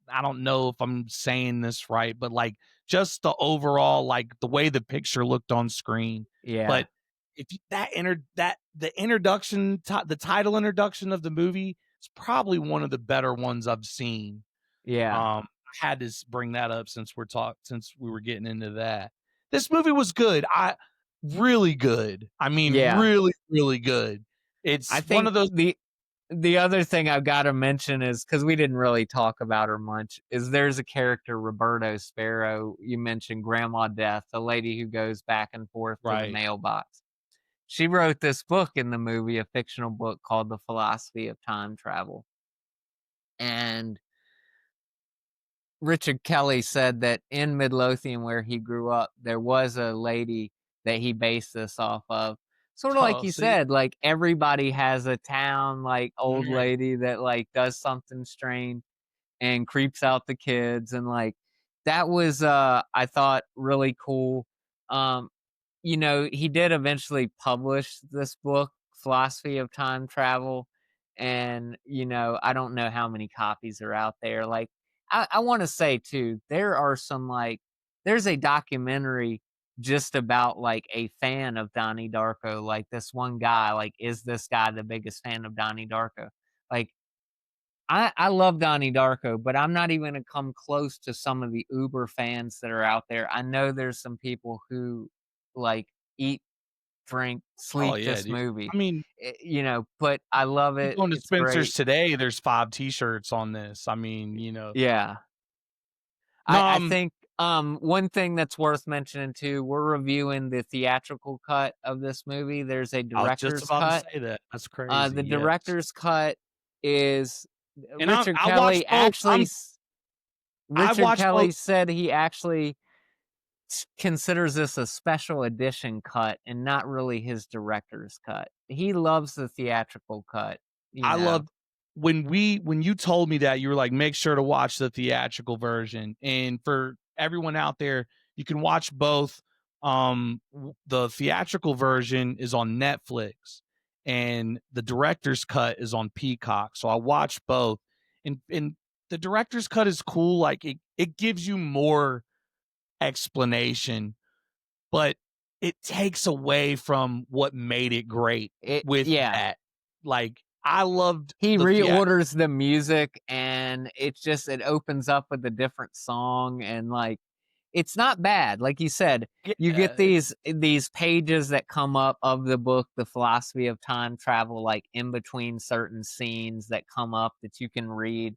I don't know if I'm saying this right, but like just the overall, like the way the picture looked on screen. Yeah. But if you, the introduction, the title introduction of the movie is probably one of the better ones I've seen. Yeah. I had to bring that up since we were getting into that. This movie was good. Really good. I mean, really, really good. It's one of those. The other thing I've got to mention is, because we didn't really talk about her much, is there's a character, Roberto Sparrow. You mentioned Grandma Death, the lady who goes back and forth to the mailbox. She wrote this book in the movie, a fictional book called The Philosophy of Time Travel. And Richard Kelly said that in Midlothian, where he grew up, there was a lady that he based this off of. Sort of like you said, like everybody has a town, like old lady that like does something strange and creeps out the kids. And like, that was, I thought, really cool. You know, he did eventually publish this book, Philosophy of Time Travel. And, you know, I don't know how many copies are out there. Like, I want to say too, there are some like, there's a documentary just about like a fan of Donnie Darko. Like this one guy, like, is this guy the biggest fan of Donnie Darko? Like, I love Donnie Darko, but I'm not even gonna come close to some of the uber fans that are out there. I know there's some people who like eat, drink, sleep this Dude. movie. I mean, you know, but I love it. Going to It's Spencer's great. today, there's 5 T-shirts on this. I mean, you know. Yeah. I think one thing that's worth mentioning too, we're reviewing the theatrical cut of this movie. There's a I was just director's about to cut. say that. That's crazy. The director's cut is And Richard I watched Kelly both. Richard Kelly said he actually considers this a special edition cut and not really his director's cut. He loves the theatrical cut. I loved when you told me that, you were like, make sure to watch the theatrical version. And for everyone out there, you can watch both. The theatrical version is on Netflix and the director's cut is on Peacock. So I watched both. And the director's cut is cool. Like it gives you more explanation, but it takes away from what made it great that. Like, I loved he reorders the music and it opens up with a different song, and like it's not bad. Like you said, you get these pages that come up of the book, The Philosophy of Time Travel, like in between certain scenes that come up that you can read.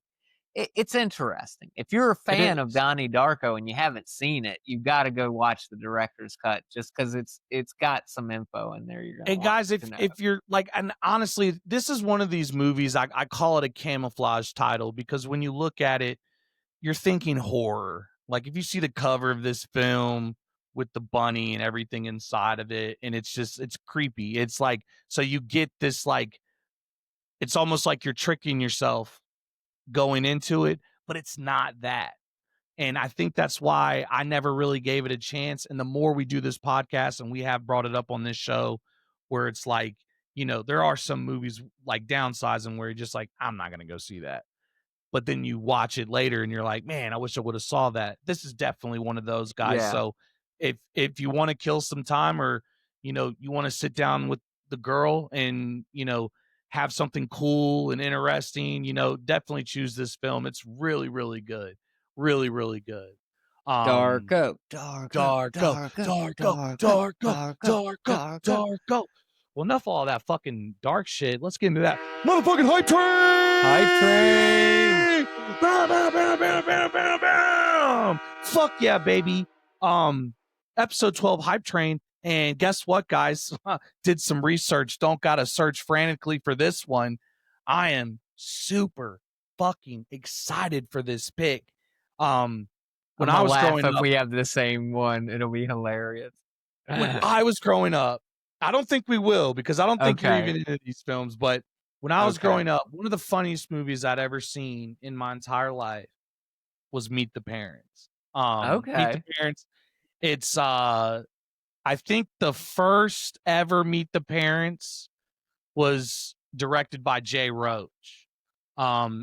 It's interesting. If you're a fan of Donnie Darko and you haven't seen it, you've got to go watch the director's cut, just because it's got some info in there. You're gonna and guys, if you're like, and honestly, this is one of these movies, I call it a camouflage title, because when you look at it, you're thinking horror. Like if you see the cover of this film with the bunny and everything inside of it, and it's creepy. It's like, so you get this, like, it's almost like you're tricking yourself going into it, but it's not that. And I think that's why I never really gave it a chance. And the more we do this podcast, and we have brought it up on this show, where it's like, you know, there are some movies like Downsizing where you're just like, I'm not going to go see that. But then you watch it later and you're like, man, I wish I would have saw that. This is definitely one of those guys. Yeah. So if you want to kill some time, or, you know, you want to sit down with the girl and, you know, have something cool and interesting, you know, definitely choose this film. It's really, really good. Really, really good. Darko. Well, enough of all that fucking dark shit. Let's get into that motherfucking hype train. Bam, bam, bam, bam, bam, bam, bam. Fuck yeah, baby. Episode 12 hype train. And guess what, guys? Did some research. Don't gotta search frantically for this one. I am super fucking excited for this pick. When I was growing up, if we have the same one, it'll be hilarious. When I was growing up, I don't think we will, because I don't think you're even into these films. But when I was growing up, one of the funniest movies I'd ever seen in my entire life was Meet the Parents. Meet the Parents. It's I think the first ever Meet the Parents was directed by Jay Roach. But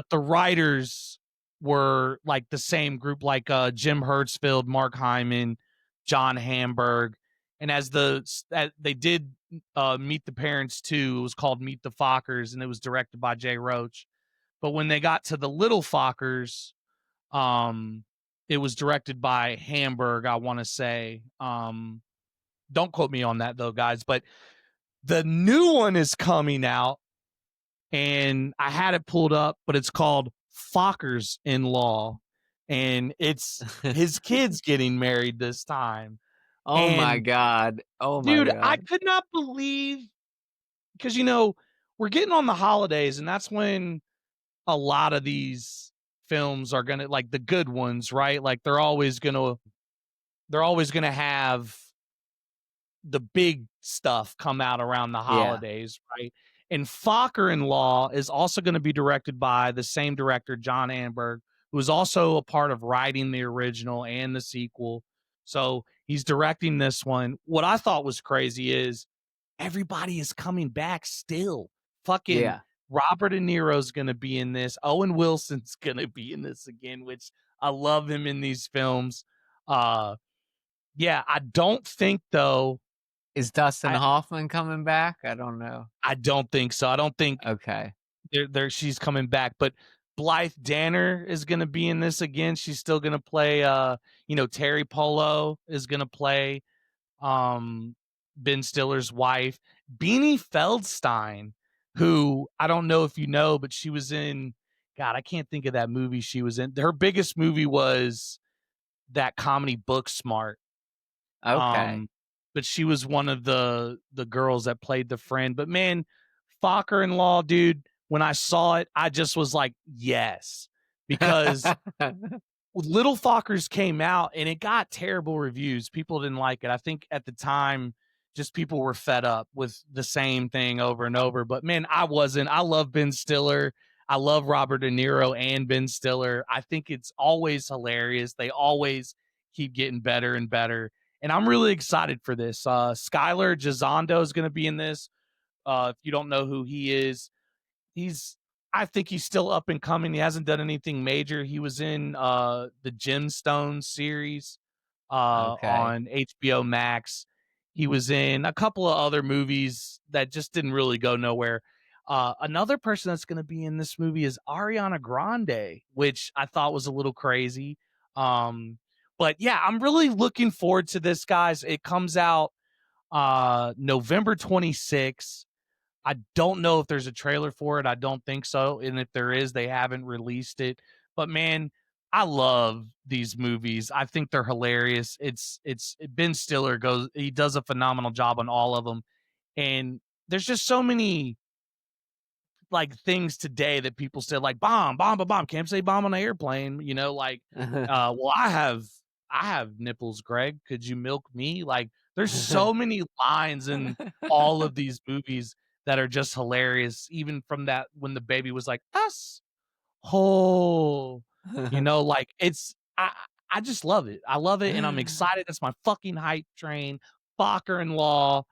the writers were like the same group, like Jim Hertzfeld, Mark Hyman, John Hamburg. And as they did Meet the Parents too, it was called Meet the Fockers, and it was directed by Jay Roach. But when they got to the Little Fockers, it was directed by Hamburg, I want to say. Don't quote me on that though, guys. But the new one is coming out, and I had it pulled up, but it's called Fockers in Law, and it's his kids getting married this time. Oh my And god. Oh my dude, I god. could not believe, because we're getting on the holidays, and that's when a lot of these films are gonna, like, the good ones, right? Like they're always gonna have the big stuff come out around the Yeah. holidays, right? And Focker in Law is also going to be directed by the same director, John Amberg, who was also a part of writing the original and the sequel. So he's directing this one. What I thought was crazy is everybody is coming back still. Fucking Yeah. Robert De Niro's going to be in this. Owen Wilson's going to be in this again, which I love him in these films. Yeah, I don't think though. Is Dustin I Hoffman coming back? I don't know. I don't think so. I don't think Okay. she's coming back, but Blythe Danner is going to be in this again. She's still going to play Terry Polo is going to play Ben Stiller's wife. Beanie Feldstein, who I don't know if you know, but she was in, God, I can't think of that movie she was in. Her biggest movie was that comedy Booksmart. Okay. Um, but she was one of the girls that played the friend. But man, Focker in Law, dude, when I saw it, I just was like, yes, because Little Fockers came out and it got terrible reviews. People didn't like it. I think at the time, just people were fed up with the same thing over and over. But man, I wasn't. I love Ben Stiller. I love Robert De Niro and Ben Stiller. I think it's always hilarious. They always keep getting better and better. And I'm really excited for this. Skylar Gisondo is going to be in this. If you don't know who he is, he's I think he's still up and coming. He hasn't done anything major. He was in the Gemstones series Okay. on HBO Max. He was in a couple of other movies that just didn't really go nowhere. Another person that's going to be in this movie is Ariana Grande, which I thought was a little crazy. But yeah, I'm really looking forward to this, guys. It comes out November 26th. I don't know if there's a trailer for it. I don't think so. And if there is, they haven't released it. But man, I love these movies. I think they're hilarious. It's Ben Stiller he does a phenomenal job on all of them. And there's just so many like things today that people said, like bomb, bomb, bomb, bomb. Can't say bomb on an airplane, well, I have nipples, Greg. Could you milk me? Like, there's so many lines in all of these movies that are just hilarious, even from that when the baby was like, us whole, like I just love it. I love it, and I'm excited. It's my fucking hype train. Focker in Law,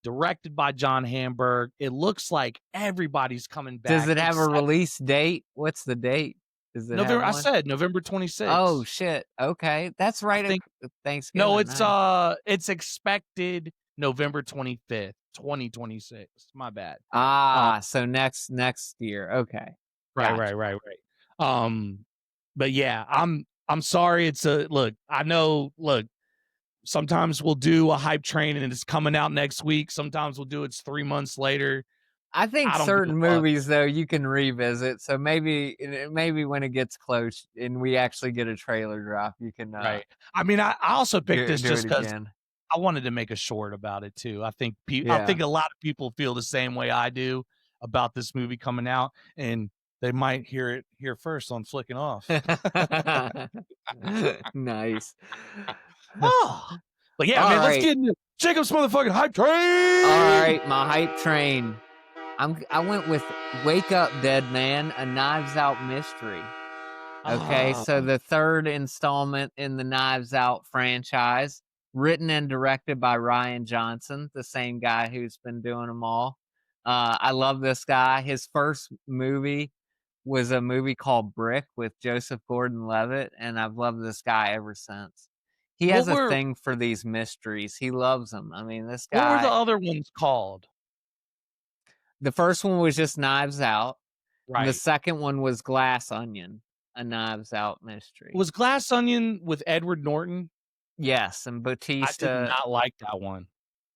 directed by John Hamburg. It looks like everybody's coming Does back it have a except release date? What's the date? Does it have November. I one? said November Oh 26th. shit. Okay. That's I right at think no, Thanksgiving. Nice. it's expected November 25th, 2026. My bad. So next year. Okay. Right, right, Gotcha. right, right. But yeah, I'm sorry. It's a look. I know. Look, sometimes we'll do a hype train and it's coming out next week. Sometimes we'll do it's 3 months later. I think I don't give certain a fuck. movies though you can revisit. So maybe when it gets close and we actually get a trailer drop, you can Right. I mean, I also picked this do just it because again. I wanted to make a short about it too. I Yeah. think a lot of people feel the same way I do about this movie coming out, and they might hear it here first on Flicking Off. Nice. Oh, but yeah, All man, let's right. get into Jacob's motherfucking hype train. All right, my hype train. I went with Wake Up Dead Man, a Knives Out mystery. Okay, so the third installment in the Knives Out franchise, written and directed by Rian Johnson, the same guy who's been doing them all. I love this guy. His first movie was a movie called Brick with Joseph Gordon-Levitt, and I've loved this guy ever since. He has a thing for these mysteries. He loves them. I mean, this guy. What were the other ones called? The first one was just Knives Out. Right. The second one was Glass Onion, a Knives Out mystery. Was Glass Onion with Edward Norton? Yes, and Bautista. I did not like that one.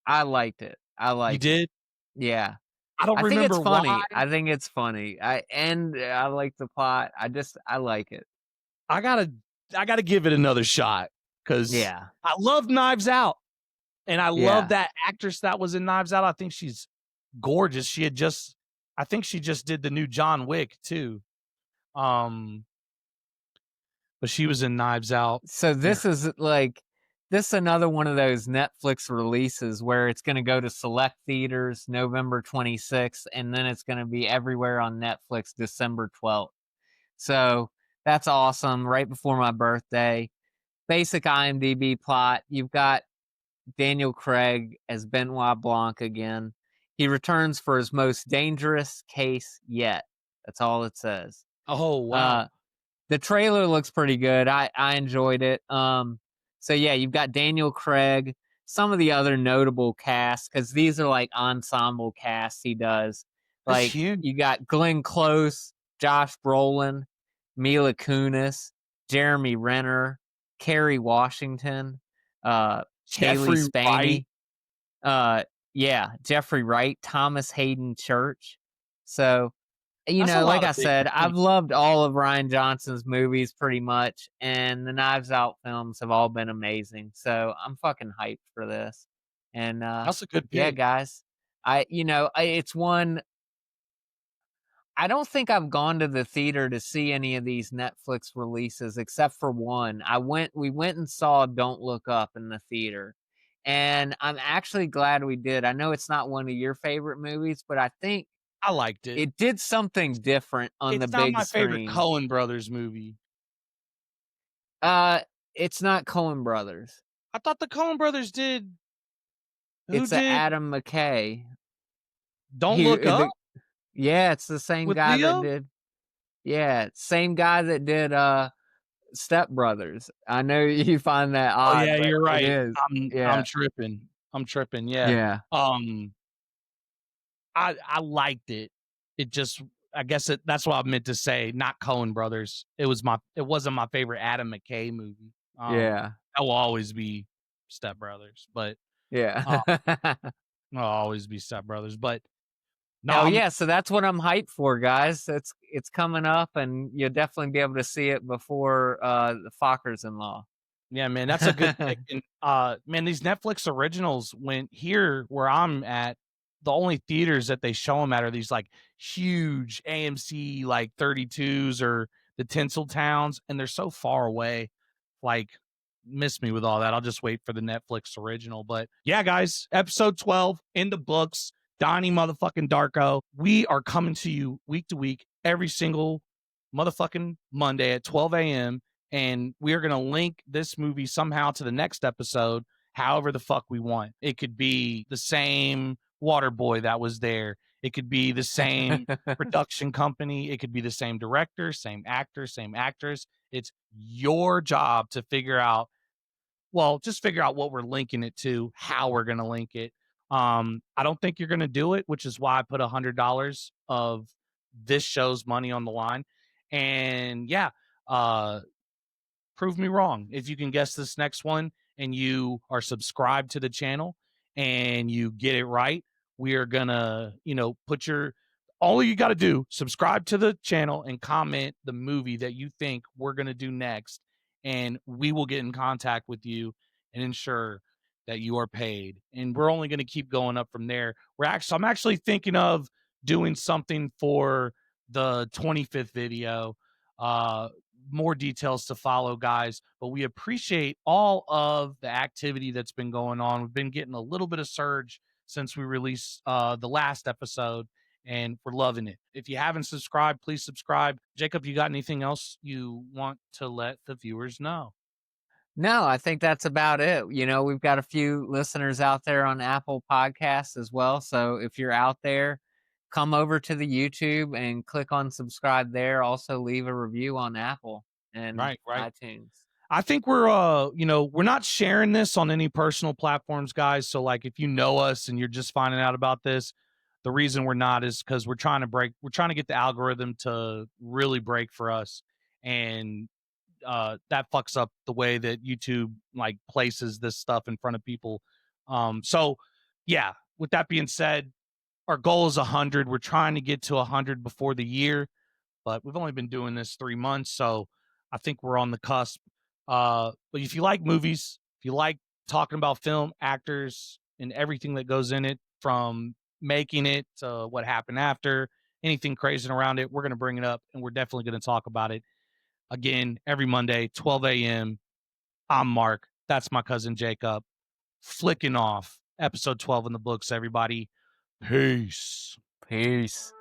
I liked it. You did? Yeah. I don't remember think it's funny. why. I think it's funny. I like the plot. I like it. I gotta give it another shot because I love Knives Out, and I love that actress that was in Knives Out. I think she's gorgeous. I think she just did the new John Wick too. But she was in Knives Out. So this is another one of those Netflix releases where it's going to go to select theaters November 26th, and then it's going to be everywhere on Netflix December 12th. So that's awesome. Right before my birthday. Basic IMDb plot. You've got Daniel Craig as Benoit Blanc again. He returns for his most dangerous case yet. That's all it says. Oh, wow. The trailer looks pretty good. I enjoyed it. So yeah, you've got Daniel Craig, some of the other notable casts, because these are like ensemble casts he does. Like you got Glenn Close, Josh Brolin, Mila Kunis, Jeremy Renner, Kerry Washington, Kaylee Spaney. Jeffrey Wright, Thomas Hayden Church. So, like I said, I've loved all of Rian Johnson's movies pretty much, and the Knives Out films have all been amazing. So I'm fucking hyped for this. And that's a good pick. Yeah, guys. It's one. I don't think I've gone to the theater to see any of these Netflix releases except for one. We went and saw Don't Look Up in the theater. And I'm actually glad we did. I know it's not one of your favorite movies, but I think I liked it. It did something different on the big screen. It's not my favorite Coen Brothers movie. It's not Coen Brothers. I thought the Coen Brothers did. It's Adam McKay. Don't Look Up? Yeah, it's the same guy that did. Yeah, same guy that did Step Brothers. I know you find that odd. Oh yeah, you're right. It is. I'm tripping. Yeah. I liked it. It just, I guess that's what I meant to say. Not Coen Brothers. It wasn't my favorite Adam McKay movie. That will always be Step Brothers, but I'll always be Step Brothers. But no, so that's what I'm hyped for, guys. It's coming up, and you'll definitely be able to see it before the Fockers-in-Law. Yeah, man, that's a good pick. And, man, these Netflix originals went here where I'm at. The only theaters that they show them at are these like huge AMC like 32s or the Tinseltowns, and they're so far away. Like, miss me with all that. I'll just wait for the Netflix original. But yeah, guys, episode 12 in the books. Donnie motherfucking Darko. We are coming to you week to week, every single motherfucking Monday at 12 a.m. And we are going to link this movie somehow to the next episode, however the fuck we want. It could be the same water boy that was there. It could be the same production company. It could be the same director, same actor, same actress. It's your job to figure out, just figure out what we're linking it to, how we're going to link it. I don't think you're going to do it, which is why I put $100 of this show's money on the line. And yeah, prove me wrong. If you can guess this next one and you are subscribed to the channel and you get it right, we are gonna, put all you got to do, subscribe to the channel and comment the movie that you think we're going to do next. And we will get in contact with you and ensure that you are paid. And we're only going to keep going up from there. I'm actually thinking of doing something for the 25th video. More details to follow, guys, but we appreciate all of the activity that's been going on. We've been getting a little bit of surge since we released the last episode, and we're loving it. If you haven't subscribed, please subscribe. Jacob, you got anything else you want to let the viewers know? No, I think that's about it. We've got a few listeners out there on Apple Podcasts as well. So if you're out there, come over to the YouTube and click on subscribe there. Also leave a review on Apple and iTunes. I think we're we're not sharing this on any personal platforms, guys. So like if you know us and you're just finding out about this, the reason we're not is because we're trying to get the algorithm to really break for us. And that fucks up the way that YouTube like places this stuff in front of people. So yeah, with that being said, our goal is 100. We're trying to get to 100 before the year, but we've only been doing this 3 months, so I think we're on the cusp. But if you like movies, if you like talking about film, actors, and everything that goes in it, from making it to what happened after, anything crazy around it, we're going to bring it up, and we're definitely going to talk about it again every Monday, 12 a.m. I'm Mark. That's my cousin Jacob. Flicking off episode 12 in the books, everybody. Peace. Peace.